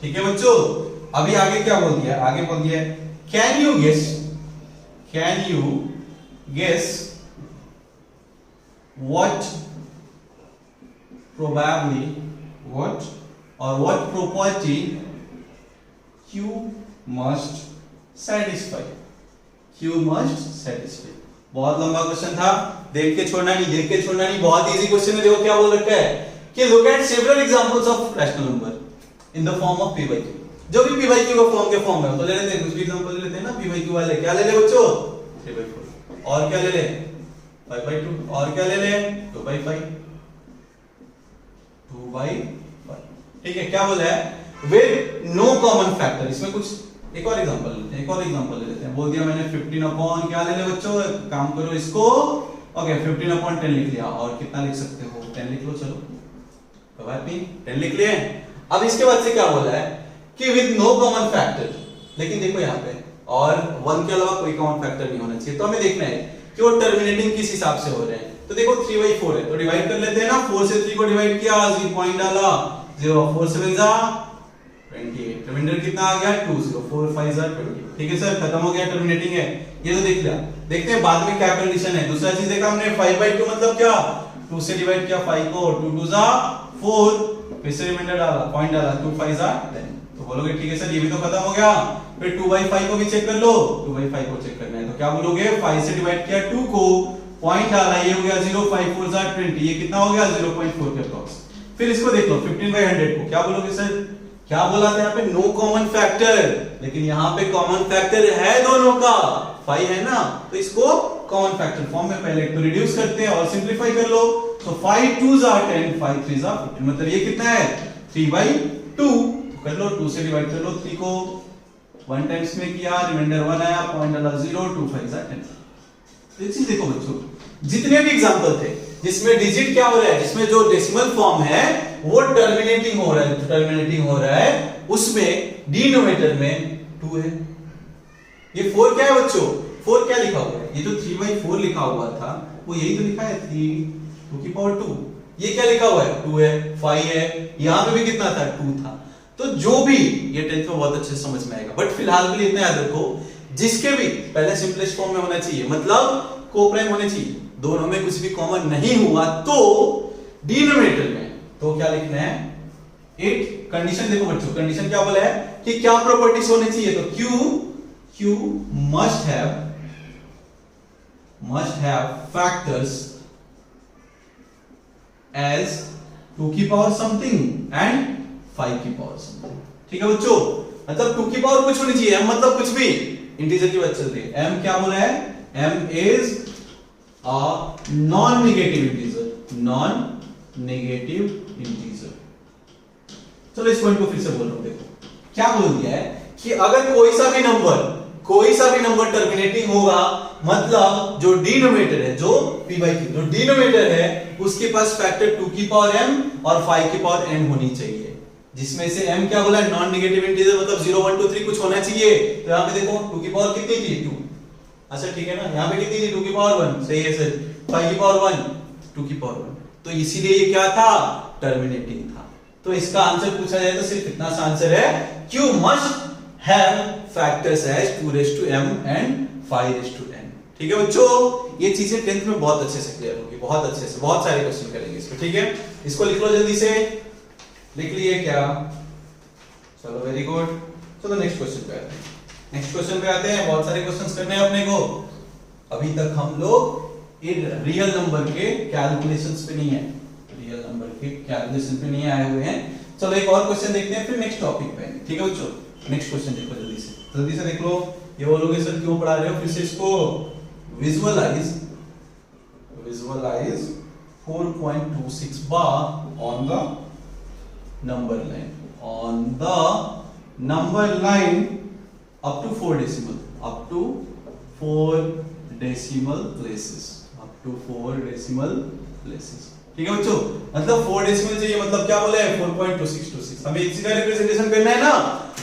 ठीक है बच्चों, अभी आगे क्या बोल दिया, आगे बोल दिया can you guess what probably what property Q must satisfy, बहुत लंबा क्वेश्चन था, देख के छोड़ना नहीं, बहुत इजी क्वेश्चन है। देखो क्या बोल रखा है कि look at several examples of rational number in the form of p by q। जो भी p by q का फॉर्म के फॉर्म में तो ले लेते हैं, कुछ भी एग्जांपल ले लेते हैं ना p by q वाले। क्या ले ले बच्चों 3 by 4, और क्या ले ले 5 by 2, और क्या ले ले 2 by 5, 2 by 5। ठीक है, क्या बोला है विद नो कॉमन फैक्टर। इसमें कुछ एक और एग्जांपल ले लेते हैं। बोल दिया मैंने 15 अपॉन क्या ले ले बच्चों, काम करो इसको, ओके 15 अपॉन 10 लिख लिया, और कितना लिख सकते हो 10 लिख लो, चलो तो बात नहीं 10 लिख लिए। अब इसके बाद से क्या बोला है कि विद नो कॉमन फैक्टर, लेकिन देखो यहाँ पे और 1 के अलावा कोई कॉमन फैक्टर नहीं होना चाहिए। तो हमें देखना है कि वो टर्मिनेटिंग किस हिसाब से हो रहे हैं। तो देखो 3 by 4 है तो डिवाइड कर लेते हैं ना, 4 से 3 को डिवाइड किया, 0 पॉइंट डाला, 0 4 7 जा 28, रिमाइंडर कितना आ गया 2, 0 4 5 जा 20। ठीक है सर, खत्म हो गया, टर्मिनेटिंग है ये तो देख लिया। देखते हैं बाद में क्या कंडीशन है। दूसरा चीज देखा हमने 5 by 2 मतलब क्या, 2 से डिवाइड किया 5 को, 2 2 जा 4, फिर से रिमाइंडर डाला, पॉइंट डाला, 2 5 जा 10। तो बोलोगे ठीक है सर ये भी तो खत्म हो गया। फिर 2 by 5 को भी चेक कर लो, 2 by 5 को चेक करना है तो क्या बोलोगे 5 से डिवाइड किया 2 को, पॉइंट डाला, ये हो गया 0 5 4 जा 20, ये कितना हो गया 0.4 के अप्रॉक्स। फिर इसको देख लो 15 by 100 को, क्या बोलोगे सर, क्या बोला था यहाँ पे नो कॉमन फैक्टर, लेकिन यहाँ पे कॉमन फैक्टर है दोनों का 5 है ना, तो इसको कॉमन फैक्टर फॉर्म में पहले तो रिड्यूस करते हैं और सिंपलीफाई कर लो। तो 5 2 जा 10, 5 3 जा 15, मतलब ये कितना है 3 by 2। कर लो 2 से डिवाइड कर लो 3 को, 1 टाइम्स में किया, रिमाइंडर 1 आया, पॉइंट डाला 0, 2 5 जा 10। तो एक चीज देखो बच्चों, जितने भी एग्जांपल थे जिसमें डिजिट क्या हो रहा है, जिसमें जो डेसिमल फॉर्म है वो टर्मिनेटिंग हो रहा है, उसमें डिनोमिनेटर में 2 है। ये 4 क्या है बच्चों, 4 क्या लिखा हुआ है, ये जो 3 by 4 लिखा हुआ था वो यही तो लिखा है 3 2 की पावर 2। ये क्या लिखा हुआ है 2 है, 5 है, यहां पे भी कितना था 2 था। तो जो भी ये 10th में बहुत अच्छे से समझ में आएगा, बट फिलहाल के लिए इतना याद रखो जिसके भी पहले सिंपलेस्ट फॉर्म में होना चाहिए, मतलब कोप्राइम होने चाहिए, दोनों में कुछ भी कॉमन नहीं हुआ तो डिनोमिनेटर में तो क्या लिखना है 8। कंडीशन देखो बच्चों, कंडीशन क्या बोला है कि क्या प्रॉपर्टीज होनी चाहिए, तो Q must have factors as 2 की पावर समथिंग एंड 5 की पावर समथिंग। ठीक है बच्चों, मतलब 2 की पावर कुछ होनी चाहिए, m मतलब कुछ भी, इंटीजर की बात चल रही है। m क्या बोला है, m is a non negative integer. चलो इस पॉइंट को फिर से बोल रहा हूं, देखो क्या बोल दिया है कि अगर कोई सा भी नंबर टर्मिनेटिंग होगा, मतलब जो डिनोमिनेटर है, जो p by q जो डिनोमिनेटर है उसके पास फैक्टर 2 की पावर m और 5 की पावर n होनी चाहिए, जिसमें से m क्या बोला है नॉन नेगेटिव इंटीजर, मतलब 0 1 2 3 कुछ होना चाहिए। तो यहां पे देखो 2 की पावर कितनी थी 2, अच्छा ठीक है ना, यहां पे कितनी थी 2 की पावर 1, सही है सर, 5 की पावर 1 2 की पावर 1, तो इसीलिए ये क्या था टर्मिनेटिंग था। तो इसका आंसर पूछा जाए तो सिर्फ इतना सा आंसर है, Q must have factors as 2 raised to m and 5 raised to n। ठीक है बच्चों, ये चीजें 10th में बहुत अच्छे से क्लियर होगी, बहुत अच्छे से, बहुत सारे क्वेश्चन करेंगे इसको। ठीक है, इसको लिख लो जल्दी से, लिख लिए क्या, चलो वेरी गुड। चलो नेक्स्ट क्वेश्चन पे आते हैं, बहुत सारे क्वेश्चंस करने हैं अपने को। अभी तक हम लोग इन रियल नंबर के कैलकुलेशंस पे नहीं है, कैलकुलेशन पे नहीं आए हुए हैं। चलो एक और क्वेश्चन देखते हैं, फिर नेक्स्ट टॉपिक पे। ठीक है बच्चों, नेक्स्ट क्वेश्चन देखो जल्दी से देख लो। ये बोलोगे सर क्यों पढ़ा रहे हो, फिर से इसको visualize 4.26 bar on the number line up to 4 decimal places। ठीक है बच्चों, मतलब 4 डेसिमल चाहिए, मतलब क्या बोले 4.2626। हमें इसी का रिप्रेजेंटेशन करना है ना,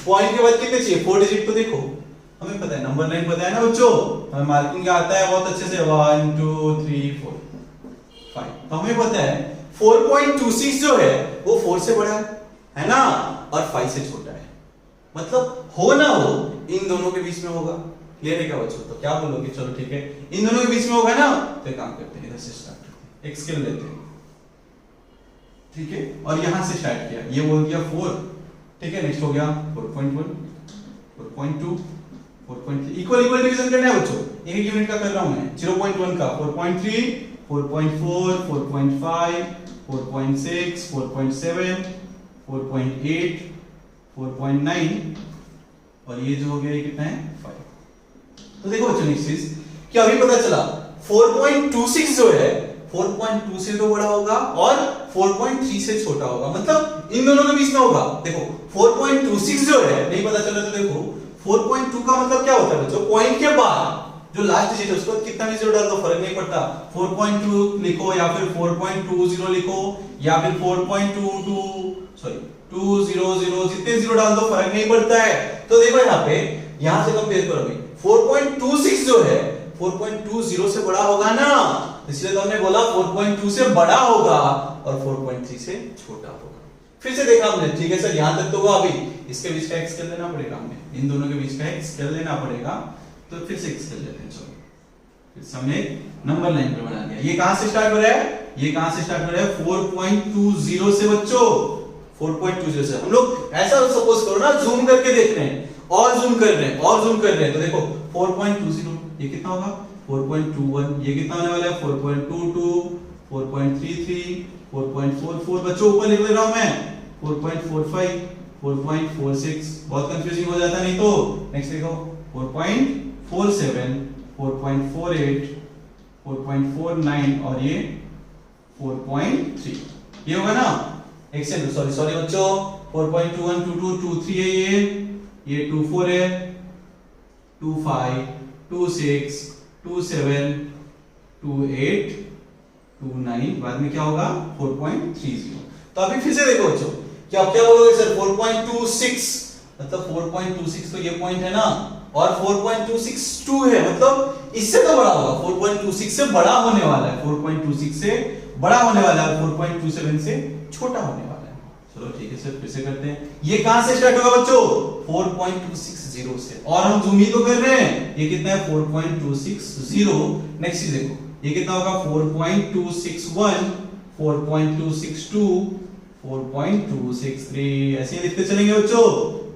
पॉइंट के बाद कितने चाहिए 4 डिजिट, तो देखो हमें पता है, नंबर लाइन पता है ना बच्चों, हमें मार्किंग का आता है बहुत अच्छे से, 1 2 3 4 5। तो हमें पता है 4.26 जो है वो 4 से बड़ा है ना, और 5 से छोटा है, मतलब हो ना हो इन दोनों के बीच में होगा। क्लियर है क्या बच्चों? तो क्या बोलोगे? चलो ठीक है, इन दोनों के बीच में होगा ना, तो एक काम करते हैं, इधर से स्टार्ट करते हैं, एक स्केल लेते हैं, ठीक है, और यहां से स्टार्ट किया, ये बोल दिया 4, ठीक है, नेक्स्ट हो गया 4.1 4.2 4.3, इक्वल इक्वल डिवीजन करना है बच्चों, एक एक यूनिट का कर रहा हूं मैं, 0.1 का 4.3 4.4 4.5 4.6 4.7 4.8 4.9 और ये जो हो गया ये कितना है 5। तो देखो बच्चों नेक्स्ट चीज कि अभी पता चला 4.26 जो है 4.2 से तो बड़ा होगा और 4.3 से छोटा होगा, मतलब इन दोनों के बीच में होगा। देखो 4.26 जो है नहीं पता चला तो देखो 4.2 का मतलब क्या होता है बच्चों, पॉइंट के बाद जो लास्ट डिजिट है उसको कितना भी जीरो डाल दो फर्क नहीं पड़ता, 4.2 लिखो या फिर 4.20 लिखो या फिर 200 जितने जीरो डाल दो फर्क नहीं पड़ता है। तो देखो यहाँ पे यहां से कंपेयर करो भाई, 4.26 जो है 4.20 से बड़ा होगा ना, इसलिए तो हमने बोला 4.2 से बड़ा होगा और 4.3 से छोटा होगा। फिर से देखा हमने, ठीक है सर यहां तक तो हुआ, अभी इसके बीच का एक स्केल लेना पड़ेगा, हमें इन दोनों के बीच का एक स्केल लेना पड़ेगा, तो फिर से एक स्केल लेते हैं। चलो फिर से हमने नंबर लाइन पे बना दिया, ये कहां से स्टार्ट हो रहा है, ये कहां से स्टार्ट हो रहा है 4.20 से बच्चों, 4.20 से। हम लोग ऐसा सपोज करो ना जूम करके देख रहे हैं और जूम कर रहे हैं और जूम कर रहे हैं, तो देखो 4.20 ये कितना होगा 4.21, ये कितना होने वाला है 4.22 4.33 4.44, बच्चों ऊपर लिख रहा हूं मैं 4.45 4.46, बहुत कंफ्यूजिंग हो जाता नहीं तो। नेक्स्ट देखो 4.47 4.48 4.49 और ये 4.3, ये होगा ना। एक्सेल सॉरी बच्चों 4.21 22 23 है, ये 24 है 25 26 27 28 29, बाद में क्या होगा 4.30। तो अभी फिर से देखो बच्चों कि आप क्या बोलोगे सर 4.26, मतलब 4.26 तो ये पॉइंट है ना, और 4.262 है, मतलब इससे तो बड़ा होगा, 4.26 से बड़ा होने वाला है, 4.26 से बड़ा होने वाला है, 4.27 से छोटा होने वाला है। चलो ठीक है सर फिर से करते हैं, ये कहां से स्टार्ट होगा बच्चों 4.260 से, और हम जूम ही तो कर रहे हैं, ये कितना है 4.260। नेक्स्ट चीज देखो ये कितना होगा 4.261 4.262 4.263, ऐसे ही लिखते चलेंगे बच्चों,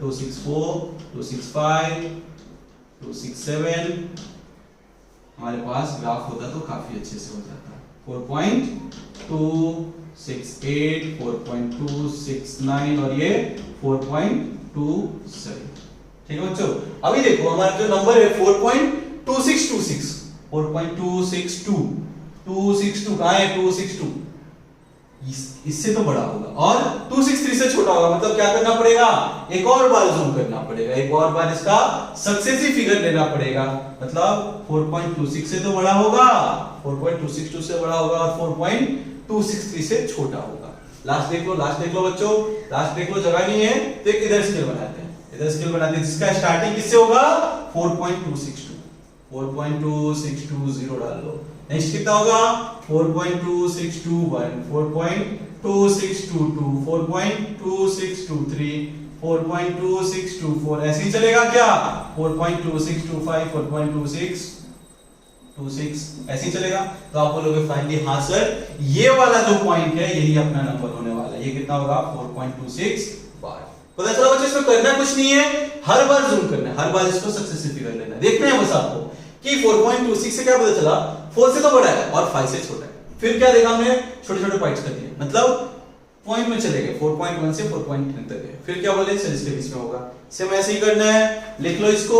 264 265 267, हमारे पास ग्राफ होता तो काफी अच्छे से हो जाता। 4.268 4.269 और ये 4.27, ठीक है बच्चों। अभी देखो हमारा जो नंबर है 4.2626 4.262 262 कहां है 262, इससे तो बड़ा होगा और 263 से छोटा होगा, मतलब क्या करना पड़ेगा, एक और बार जूम करना पड़ेगा, एक और बार इसका सक्सेसिव फिगर लेना पड़ेगा, मतलब 4.26 से तो बड़ा होगा 4.262 से बड़ा होगा और 4.263 से छोटा होगा। लास्ट देख लो बच्चों, लास्ट देख लो, जगह नहीं है तो एक इधर स्केल बनाते हैं, इधर स्केल बनाते हैं जिसका स्टार्टिंग किससे होगा 4.262 4.2620 डाल लो। नेक्स्ट कितना होगा 4.2621 4.2622 4.2623 4.2624, ऐसे ही चलेगा क्या 4.2625 4.2626 ऐसे ही चलेगा। तो आप बोलोगे फाइनली हाँ सर ये वाला जो पॉइंट है यही अपना नंबर होने वाला है, ये कितना होगा 4.26 बार। पता चला बच्चों इसमें करना कुछ नहीं है, हर बार जूम करना है, हर बार इसको सक्सेसिव फिगर लेना है, देखना है बस आपको कि 4.26 से क्या पता चला 4 से तो बड़ा है और 5 से छोटा है। फिर क्या देखा हमने छोटे छोटे पॉइंट्स कर दिए, मतलब पॉइंट में चले गए 4.1 से 4.10 तक है। फिर क्या बोले सर इसके बीच में होगा, सेम ऐसे ही करना है, लिख लो इसको।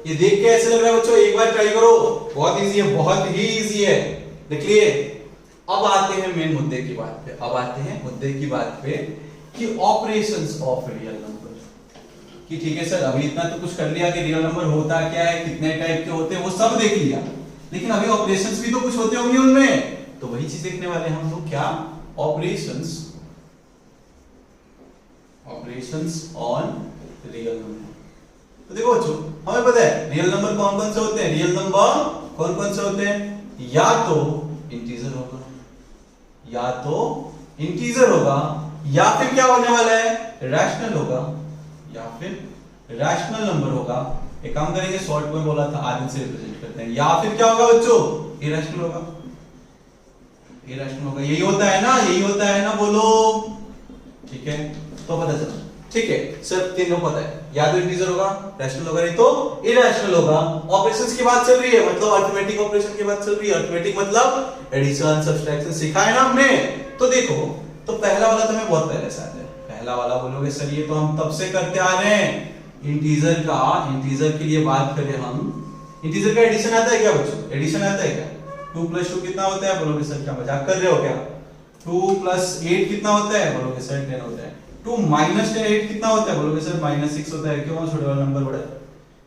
ये देख के ऐसे लग रहा है बच्चों, एक बार ट्राई करो, बहुत इजी है, बहुत ही इजी है, देख लिए। अब आते हैं मेन मुद्दे की बात पे, अब आते हैं मुद्दे की बात पे कि ऑपरेशंस ऑफ रियल नंबर, कि ठीक है सर अभी इतना तो कुछ कर लिया कि रियल नंबर होता क्या है, कितने टाइप के होते हैं वो सब देख लिया, लेकिन अभी ऑपरेशंस भी तो कुछ होते होंगे उनमें, तो वही चीज देखने वाले हैं हम लोग, क्या ऑपरेशंस ऑन रियल नंबर। तो देखो बच्चों, हमें पता है रियल नंबर कौन कौन से होते हैं, रियल नंबर कौन कौन से होते हैं, या तो इंटीजर होगा, या तो इंटीजर होगा, या फिर क्या होने वाला है, रैशनल होगा, या फिर रैशनल नंबर होगा। एक काम करेंगे, शॉर्ट में बोला था आधे से रिप्रेजेंट करते हैं, या फिर क्या होगा बच्चों, इरेशनल होगा, इरेशनल होगा। यही होता है ना, यही होता है ना, बोलो। ठीक है, तो पता चला। ठीक है सर, तीनों पता है, या तो इंटीजर होगा, रैशनल होगा, नहीं तो इरेशनल होगा। ऑपरेशंस की बात चल रही है, मतलब अरिथमेटिक ऑपरेशन की बात चल रही है। अरिथमेटिक मतलब एडिशन, सब्सट्रैक्शन सिखा है ना हमने। तो देखो, तो पहला वाला तो हमें बहुत पहले से आता है। पहला वाला बोलोगे सर ये तो हम तब से करते आ रहे हैं। इंटीजर का, इंटीजर के लिए बात करें हम, इंटीजर का एडिशन आता है क्या बच्चों, एडिशन आता है क्या? 2 + 2 कितना होता है, बोलोगे सर क्या मजाक कर रहे हो क्या? 2 + 8 कितना होता है, बोलोगे सर 10 होता है। 2 - 10 8 कितना होता है, बोलोगे सर -6 होता है। क्यों, छोटे वाला नंबर बड़ा है।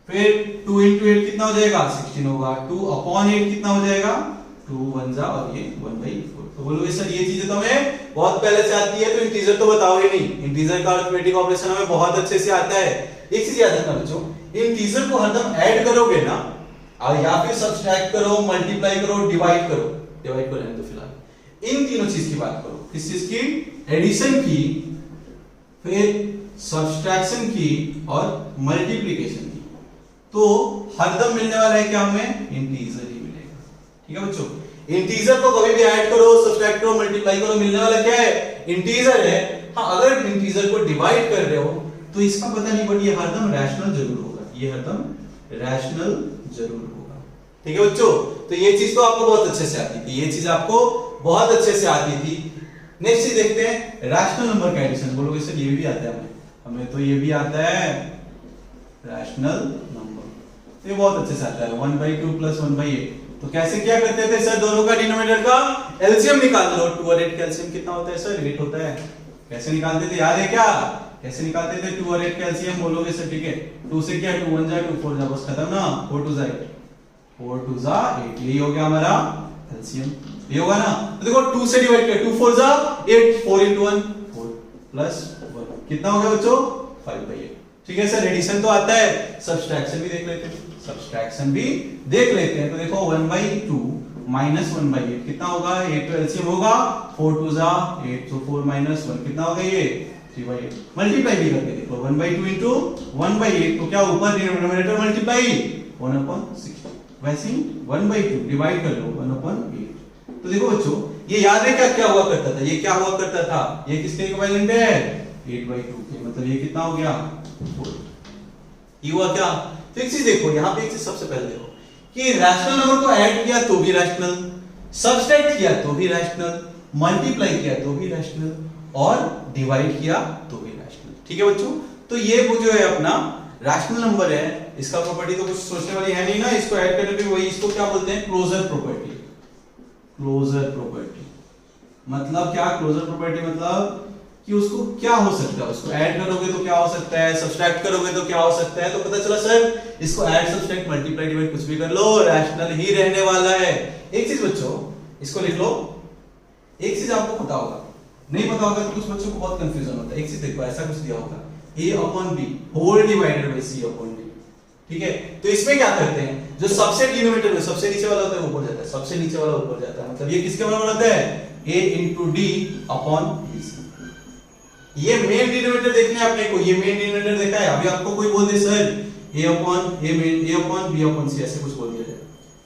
फिर 2 × 8 कितना हो जाएगा, 16 होगा। 2/8 कितना हो जाएगा, 2 1 जा और ये 1/4। तो बोलोगे सर ये चीजें तो हमें बहुत पहले से आती है, तो इंटीजर तो बताओगे नहीं। इंटीजर का अरिथमेटिक ऑपरेशन हमें बहुत अच्छे से आता है। एक चीज याद रखना बच्चों, इंटीजर को हरदम ऐड करोगे ना, और या फिर सब्सट्रैक्ट करो, मल्टीप्लाई करो, डिवाइड करो, डिवाइड को रहने दो फिलहाल। इन तीनों चीज की बात करो, किस चीज की, एडिशन की, फिर सब्सट्रैक्शन की और मल्टीप्लिकेशन की, तो हरदम मिलने वाला है क्या, हमें इंटीजर ही मिलेगा। ठीक है बच्चों, इंटीजर को कभी भी ऐड करो, सब्सट्रैक्ट करो, मल्टीप्लाई करो, मिलने वाला क्या है, इंटीजर है। हाँ, अगर इंटीजर को डिवाइड कर रहे हो तो इसका पता नहीं, बट ये हरदम रैशनल जरूर होगा, ये हरदम रैशनल जरूर होगा। ठीक है बच्चों, तो ये चीज तो आपको बहुत अच्छे से आती थी, ये चीज आपको बहुत अच्छे से आती थी। नेक्स्ट चीज देखते हैं, रैशनल नंबर का एडिशन। बोलोगे सर ये भी आता है हमें तो ये भी आता है रैशनल नंबर, तो ये बहुत अच्छे से आता है। 1/2 + 1/8। तो कैसे क्या करते थे सर, दोनों का डिनोमिनेटर का एलसीएम निकाल लो। 2 और 8 का एलसीएम कितना होता है सर, 8 होता है। कैसे निकालते थे, याद है क्या, कैसे निकालते थे? 2 और 8 का एलसीएम बोलोगे सर, ठीक है। 2 से क्या, 2 1 जा 2 4 जा, बस खत्म ना। 4 2 जा 8, 4 2 जा 8, यही हो गया हमारा एलसीएम, ये होगा ना। तो देखो 2 से डिवाइड कर, 2 4 जा 8, 4 × 1 4 + 1 कितना हो गया बच्चों, 5/8। ठीक है सर, एडिशन तो आता है, सब्सट्रैक्शन भी देख लेते हैं, सब्सट्रैक्शन भी देख लेते हैं। तो देखो 1/2 - 1/8 कितना होगा, 8 तो एलसीएम होगा, 4 2 जा 8, तो 4 - 1 कितना होगा, ये 3/8। मल्टीप्लाई भी करके देखो, 1/2 × 1/8, तो क्या ऊपर डिनोमिनेटर मल्टीप्लाई 1/60, वैसे ही 1/2 डिवाइड कर लो 1/8। तो देखो बच्चों, ये याद है क्या क्या हुआ करता था, ये क्या हुआ करता था, ये किसके इक्विवेलेंट है, 8/2 के। मतलब ये कितना हो गया, 4। ये हुआ क्या, तो एक चीज देखो, यहां पे एक चीज सबसे पहले देखो कि रैशनल नंबर को ऐड किया तो भी रैशनल, सब्सट्रैक्ट किया तो भी रैशनल, मल्टीप्लाई किया तो भी रैशनल, और डिवाइड किया तो भी रैशनल। ठीक है बच्चों, तो ये वो जो है अपना रैशनल नंबर है, इसका प्रॉपर्टी तो कुछ सोचने वाली है नहीं ना, इसको ऐड करने पे वही, इसको क्या बोलते हैं, क्लोजर प्रॉपर्टी। क्लोजर प्रॉपर्टी मतलब क्या, क्लोजर प्रॉपर्टी मतलब कि उसको क्या हो सकता है, उसको ऐड करोगे तो क्या हो सकता है, सब्सट्रैक्ट करोगे तो क्या हो सकता है। तो पता चला सर, इसको ऐड, सब्सट्रैक्ट, मल्टीप्लाई, डिवाइड कुछ भी कर लो, रैशनल ही रहने वाला है। एक चीज बच्चों, इसको लिख लो, एक चीज आपको पता होगा, नहीं पता होगा तो कुछ बच्चों को बहुत कंफ्यूजन होता है। एक चीज देखो, ऐसा कुछ दिया होगा, a/b whole divided by c/d। ठीक है, तो इसमें क्या करते हैं, जो सबसे डिनोमिनेटर में सबसे नीचे वाला होता है वो ऊपर जाता है, सबसे नीचे वाला ऊपर जाता है। मतलब ये किसके बराबर होता है, a × d/bc। ये मेन डिनोमिनेटर देखना है अपने को, ये मेन डिनोमिनेटर देखा है। अभी आपको कोई बोल दे सर a/b/c ऐसे कुछ बोल दिया जाए,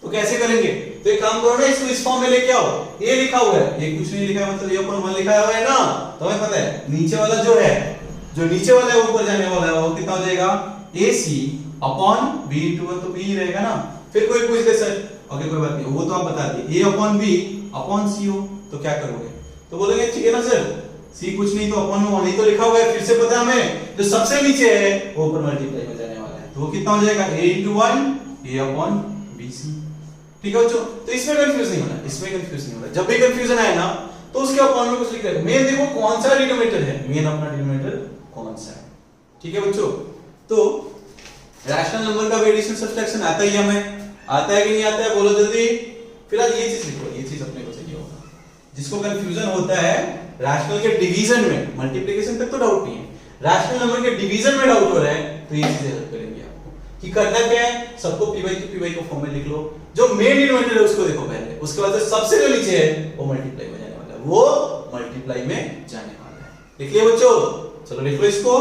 तो कैसे करेंगे? तो एक काम करो ना, इसको इस फॉर्म में लेके आओ। a लिखा हुआ है, ये कुछ नहीं लिखा है, मतलब a/1 लिखा हुआ है ना, तो हमें पता है नीचे वाला जो है, जो नीचे वाला है ऊपर जाने वाला है, वो कितना हो जाएगा, ac/b/1, तो b ही रहेगा ना। फिर कोई पूछ दे सर, ओके कोई बात नहीं, वो तो आप बता दिए, a/b/c हो, तो क्या करोगे? तो बोलेंगे ठीक है ना सर, c कुछ नहीं तो अपॉन में नहीं तो लिखा हुआ है, फिर से पता है हमें, जो सबसे नीचे है वो ऊपर मल्टीप्लाई में जाने वाला है, तो वो कितना हो जाएगा, a × 1 a/bc। ठीक है बच्चों, तो इसमें कंफ्यूज नहीं होना, इसमें कंफ्यूज नहीं होना। जब भी कंफ्यूजन आए ना, तो उसके अपॉन में कुछ लिख देना। मेन देखो कौन सा डिनोमिनेटर है, मेन अपना डिनोमिनेटर कौन सा है। ठीक है बच्चों, तो रैशनल नंबर का एडिशन, सब्सट्रैक्शन आता ही हमें, आता है कि नहीं आता है, बोलो जल्दी। फिलहाल ये चीज लिखो, ये चीज अपने को चाहिए होगा। जिसको कंफ्यूजन होता है रैशनल के डिवीजन में, मल्टीप्लिकेशन तक तो डाउट नहीं है, रैशनल नंबर के डिवीजन में डाउट हो रहा है, तो ये चीजें हेल्प करेंगे आपको। कि करना क्या है, सबको पी बाई को फॉर्म में लिख लो, जो मेन डिनोमिनेटर है उसको देखो पहले, उसके बाद सबसे जो नीचे है वो मल्टीप्लाई में जाने वाला है, वो मल्टीप्लाई में जाने वाला है। लिख लिया बच्चों? चलो लिख लो इसको।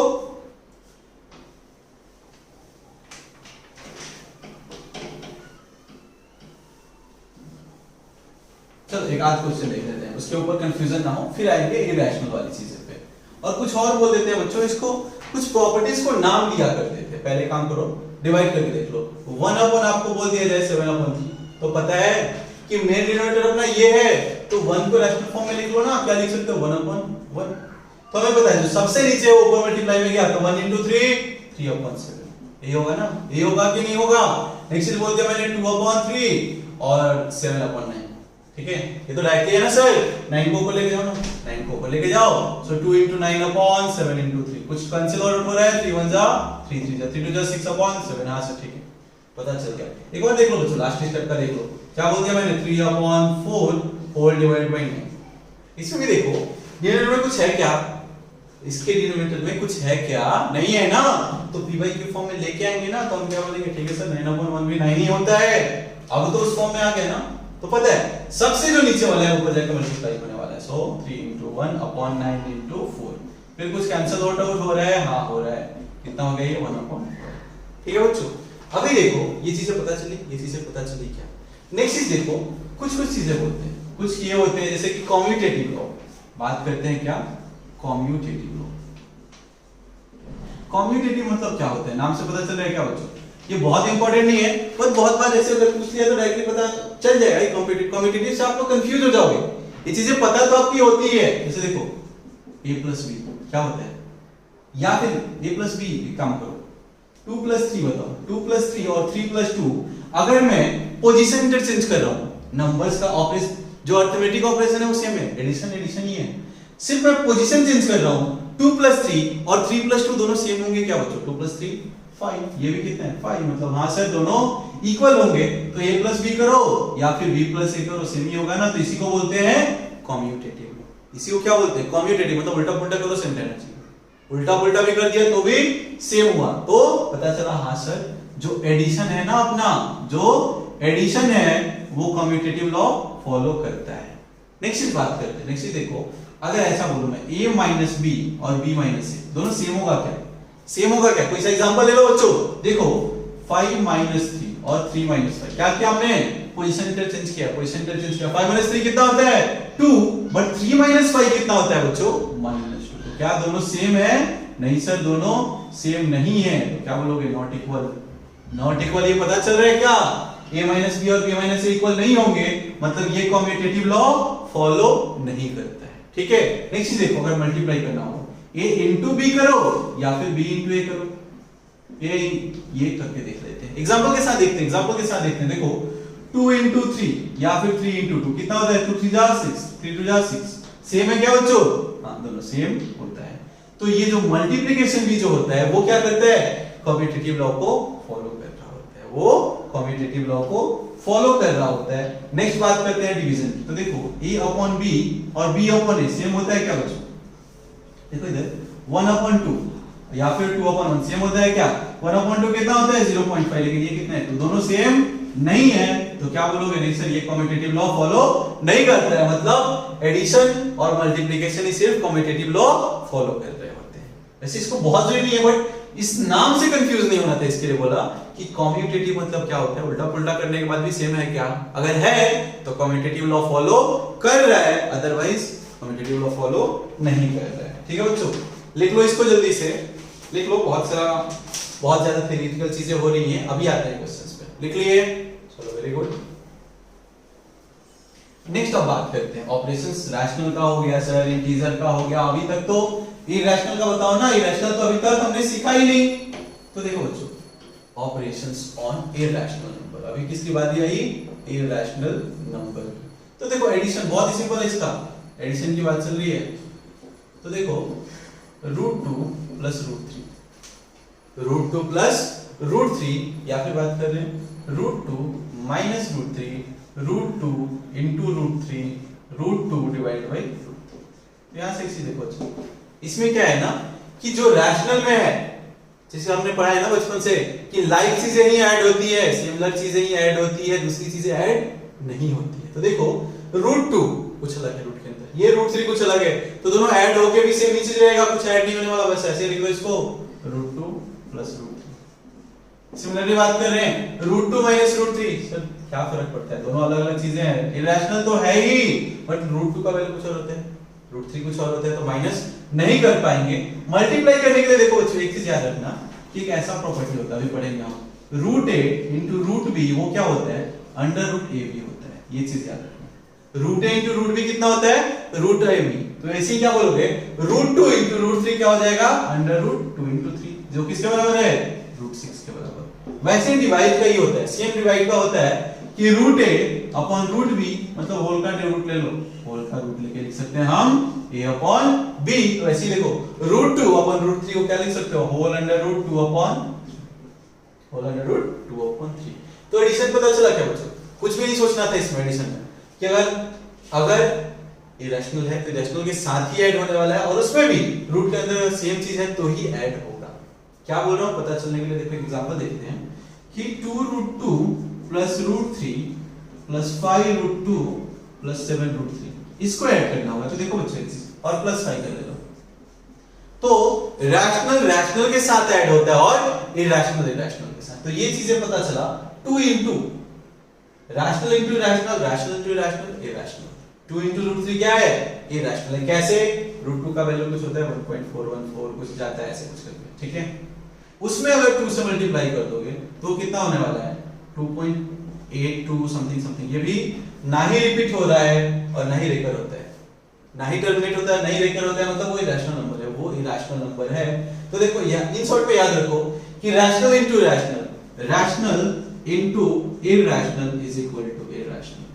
चलो एक आध क्वेश्चन देख लेते हैं, उसके ऊपर कंफ्यूजन ना हो, फिर आएंगे इरेशनल वाली चीजें पे, और कुछ और बोल देते हैं बच्चों इसको, कुछ प्रॉपर्टीज को नाम दिया करते थे। पहले काम करो, डिवाइड करके देख लो। 1/, आपको बोल दिया जाए 7/3, तो पता है कि मेन डिनोमिनेटर अपना ये है, तो 1 को रैशनल फॉर्म में लिख लो ना, क्या लिख सकते हो, 1/1। तो हमें पता है जो सबसे नीचे है वो ऊपर मल्टीप्लाई में गया, तो 1 × 3 3/7, ये होगा ना, ये होगा कि नहीं होगा? नेक्स्ट बोल दिया मैंने 2/3 और 7/9, ठीक है, ये तो डायरेक्टली है ना सर, 9 को ऊपर लेके जाओ ना, 9 को ऊपर लेके जाओ, सो 2 × 9/7 × 3, कुछ कैंसिल आउट हो रहा है, 3 1 जा 3 3 जा 3 2 जा 6/7, हां सर ठीक है, पता चल गया। एक बार देख लो बच्चों, लास्ट स्टेप का देख लो, क्या बोल दिया मैंने, 3/4 होल डिवाइड बाय 9। इसमें भी देखो डिनोमिनेटर में कुछ है क्या, इसके डिनोमिनेटर में कुछ है क्या, नहीं है ना, तो p बाई q फॉर्म में लेके आएंगे ना, तो हम क्या बोलेंगे, ठीक है सर 9/1 भी 9 ही होता है, अब तो उस फॉर्म में आ गया ना, तो पता है सबसे जो नीचे वाला है ऊपर जाकर मल्टीप्लाई होने वाला है, सो 3 × 1/9 × 4, फिर कुछ कैंसिल आउट हो रहा है, हां हो रहा है, कितना हो गया ये 1/4, ठीक है बच्चों। अभी देखो ये चीजें पता चली, ये चीजें पता चली क्या, नेक्स्ट चीज देखो, कुछ चीजें बोलते हैं, कुछ ये होते हैं जैसे कि कम्यूटेटिव लॉ, बात करते हैं क्या, कम्यूटेटिव लॉ। कम्यूटेटिव मतलब क्या होता है, नाम से पता चल रहा है क्या बच्चों, ये बहुत इंपॉर्टेंट नहीं है, पर बहुत बार ऐसे अगर पूछ लिया तो डायरेक्टली पता चल जाएगा। कम्यूटेटिव से आप लोग कंफ्यूज हो जाओगे, ये चीजें पता तो आपकी होती है, जैसे देखो a + b क्या होता है, या फिर a + b, एक काम करो 2 + 3 बताओ, 2 + 3 और 3 + 2, अगर मैं पोजीशन इंटरचेंज कर रहा हूं, नंबर्स का ऑपरेशन जो अरिथमेटिक ऑपरेशन है वो सेम है, एडिशन ही है, सिर्फ मैं पोजीशन चेंज कर रहा हूं, 2 + 3 और 3 + 2 दोनों सेम होंगे क्या बच्चों, 2 + 3 5, ये भी कितना है 5, मतलब हां सर दोनों इक्वल होंगे, तो a + b करो या फिर b + a करो, सेम ही होगा ना, तो इसी को बोलते हैं कम्यूटेटिव। इसी को क्या बोलते हैं, कम्यूटेटिव, मतलब उल्टा पुल्टा करो सेम रहना चाहिए, उल्टा पुल्टा भी कर दिया तो भी सेम हुआ, तो पता चला हां सर जो एडिशन है ना अपना, जो एडिशन है वो कम्यूटेटिव लॉ फॉलो करता है। नेक्स्ट चीज बात करते हैं, नेक्स्ट चीज देखो, अगर ऐसा बोलूं मैं a - b और b - a दोनों सेम होगा क्या, सेम होगा क्या, कोई सा एग्जांपल ले लो बच्चों, देखो 5 - 3 और 3 - 5, क्या किया हमने, पोजीशन इंटरचेंज किया, पोजीशन इंटरचेंज किया, 5 - 3 कितना होता है 2, बट 3 - 5 कितना होता है बच्चों, -2, तो क्या दोनों सेम है, नहीं सर दोनों सेम नहीं है, तो क्या बोलोगे, नॉट इक्वल, नॉट इक्वल, ये पता चल रहा है क्या, a - b और b - a इक्वल नहीं होंगे, मतलब ये कम्यूटेटिव लॉ फॉलो नहीं करता है, ठीक है। नेक्स्ट चीज देखो, अगर मल्टीप्लाई करना हो a × b करो या फिर b × a करो, ये करके देख लेते हैं, एग्जांपल के साथ देखते हैं, एग्जांपल के साथ देखते हैं, देखो 2 × 3 या फिर 3 × 2 कितना होता है, 2 3 जा 6, 3 2 जा 6, सेम है क्या बच्चों, हां दोनों सेम होता है, तो ये जो मल्टीप्लिकेशन भी जो होता है वो क्या करता है, कम्यूटेटिव लॉ को फॉलो कर रहा होता है, वो कम्यूटेटिव लॉ को फॉलो कर रहा होता है। नेक्स्ट बात करते हैं डिवीजन की, तो देखो a/b और b/a सेम होता है क्या बच्चों, देखो इधर 1/2 या फिर 2/1 सेम होता है क्या, 1/2 कितना होता है 0.5, लेकिन ये कितना है, तो दोनों सेम नहीं है, तो क्या बोलोगे, नहीं सर ये कम्यूटेटिव लॉ फॉलो नहीं करता है, मतलब एडिशन और मल्टीप्लिकेशन ही सिर्फ कम्यूटेटिव लॉ फॉलो कर रहे होते हैं। वैसे इसको बहुत जरूरी नहीं है, बट इस नाम से कंफ्यूज नहीं होना था, इसके लिए बोला कि कम्यूटेटिव मतलब क्या होता है, उल्टा पुल्टा करने के बाद भी सेम है क्या, अगर है तो कम्यूटेटिव लॉ फॉलो कर रहा है, अदरवाइज कम्यूटेटिव लॉ फॉलो नहीं कर रहा है, ठीक है बच्चों। लिख लो इसको, जल्दी से लिख लो, बहुत ज्यादा थ्योरेटिकल चीजें हो रही हैं, अभी आते हैं क्वेश्चंस पे, लिख लिए, चलो वेरी गुड। नेक्स्ट अब बात करते हैं ऑपरेशंस, रैशनल का हो गया सर, इंटीजर का हो गया, अभी तक तो इरैशनल का बताओ ना, इरैशनल तो अभी तक हमने सीखा ही नहीं, तो देखो बच्चों ऑपरेशंस ऑन इरैशनल नंबर, अभी किसकी बारी आई, इरैशनल नंबर, तो देखो एडिशन बहुत ही सिंपल है, इसका एडिशन की बात चल रही है, तो देखो √2 + √3, √2 + √3, या फिर बात कर रहे हैं √2 - √3, √2 × √3, √2 / √2, यहां से इसी देखो अच्छा, इसमें क्या है ना कि जो रैशनल में है जैसे हमने पढ़ा है ना बचपन से कि लाइक चीजें ही ऐड होती है, सिमिलर चीजें ही ऐड होती है, दूसरी चीजें ऐड नहीं होती है। तो देखो √2 कुछ अलग है रूट के अंदर, ये √3 कुछ अलग है, तो दोनों ऐड होके भी सेम ही चीज रहेगा, कुछ ऐड नहीं होने वाला, बस ऐसे लिख लो इसको √2 प्लस √3। सिमिलरली बात कर रहे हैं √2 माइनस √3, सर क्या फर्क पड़ता है, दोनों अलग अलग चीजें हैं, इरेशनल तो है ही, बट √2 का वैल्यू कुछ और होता है, √3 कुछ और होता है, तो माइनस नहीं कर पाएंगे। मल्टीप्लाई करने के लिए देखो बच्चों एक चीज याद रखना कि एक ऐसा प्रॉपर्टी होता है, अभी पढ़ेंगे हम, √a into √b वो क्या होता है, √ab होता है, ये चीज याद रखना। √a into √b कितना होता है, √ab, तो ऐसे ही क्या बोलोगे, √2 into √3 क्या हो जाएगा, √2 into 3, जो किसके बराबर है, √6 के बराबर। वैसे डिवाइड का ही होता है, सेम डिवाइड का होता है कि √a अपॉन √b, मतलब होल का रूट ले लो, होल का रूट लेके लिख सकते हैं हम a अपॉन b, तो ऐसे ही देखो √2 अपॉन √3 को क्या लिख सकते हो, होल अंडर रूट 2 अपॉन 3। तो एडिशन पता चला क्या बच्चों, कुछ भी नहीं सोचना था इसमें एडिशन में कि अगर इरेशनल है तो इरेशनल के साथ ही ऐड होने वाला है, और उसमें भी रूट के अंदर सेम चीज है तो ही ऐड होगा। क्या बोल रहा हूं पता चलने के लिए देखो एग्जांपल देखते हैं कि 2√2 प्लस √3 प्लस 5√2 प्लस 7√3, इसको ऐड करना होगा, तो देखो बच्चों और प्लस 5 कर देना, तो रैशनल के साथ ऐड होता है और इरेशनल के साथ, तो ये चीजें पता चला 2 into rational into irrational, rational into irrational, irrational, 2 into √3 क्या है, इरेशनल है, कैसे, √2 का वैल्यू कुछ होता है 1.414 कुछ जाता है ऐसे कुछ करके, ठीक है, उसमें अगर 2 से मल्टीप्लाई कर दोगे तो कितना होने वाला है, 2.82 समथिंग, ये भी ना ही रिपीट हो रहा है और ना ही रेकर होता है, ना ही टर्मिनेट होता है, ना ही रेकर होता है, मतलब वो इरेशनल नंबर है, वो इरेशनल नंबर है। तो देखो इन शॉर्ट पे याद रखो कि rational into rational, rational into irrational is equal to irrational,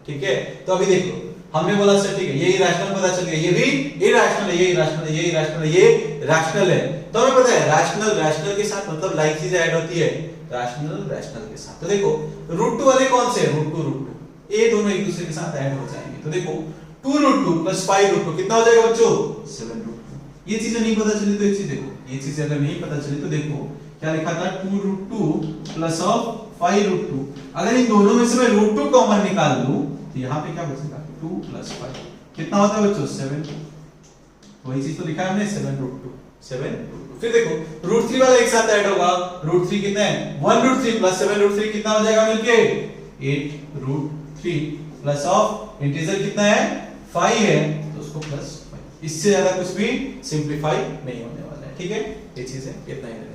ठीक है। तो अभी देखो हमने बोला सर ठीक है, ये इरेशनल पता चल गया, ये भी इरेशनल है, ये इरेशनल है, ये इरेशनल है, ये रैशनल है, तो हमें पता है रैशनल के साथ मतलब लाइक चीजें ऐड होती है, रैशनल के साथ। तो देखो √2 वाले कौन से हैं, √2 ये दोनों एक दूसरे के साथ ऐड हो जाएंगे, तो देखो 2√2 प्लस 5√2 कितना हो जाएगा बच्चों, 7√2। ये चीजें नहीं पता चली तो एक चीज देखो, ये चीजें अगर नहीं पता चली तो देखो क्या लिखा था, 2√2 प्लस ऑफ 5√2, अगर इन दोनों में से मैं √2 कॉमन निकाल लूं तो यहाँ पे क्या बचेगा, 2 प्लस 5 कितना होता है बच्चों, 7, वही चीज तो लिखा है हमने 7√2। फिर देखो √3 वाला एक साथ ऐड होगा, √3 कितना है, 1√3 प्लस 7√3 कितना हो जाएगा मिलके 8√3 प्लस ऑफ इंटीजर कितना है 5 है तो उसको प्लस 5, इससे ज्यादा कुछ भी सिंपलीफाई नहीं होने वाला है, ठीक है, ये चीज है, इतना ही रहेगा।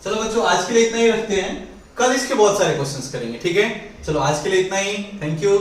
चलो बच्चों आज के लिए इतना ही रखते हैं, कल इसके बहुत सारे क्वेश्चंस करेंगे, ठीक है, चलो आज के लिए इतना ही, थैंक यू।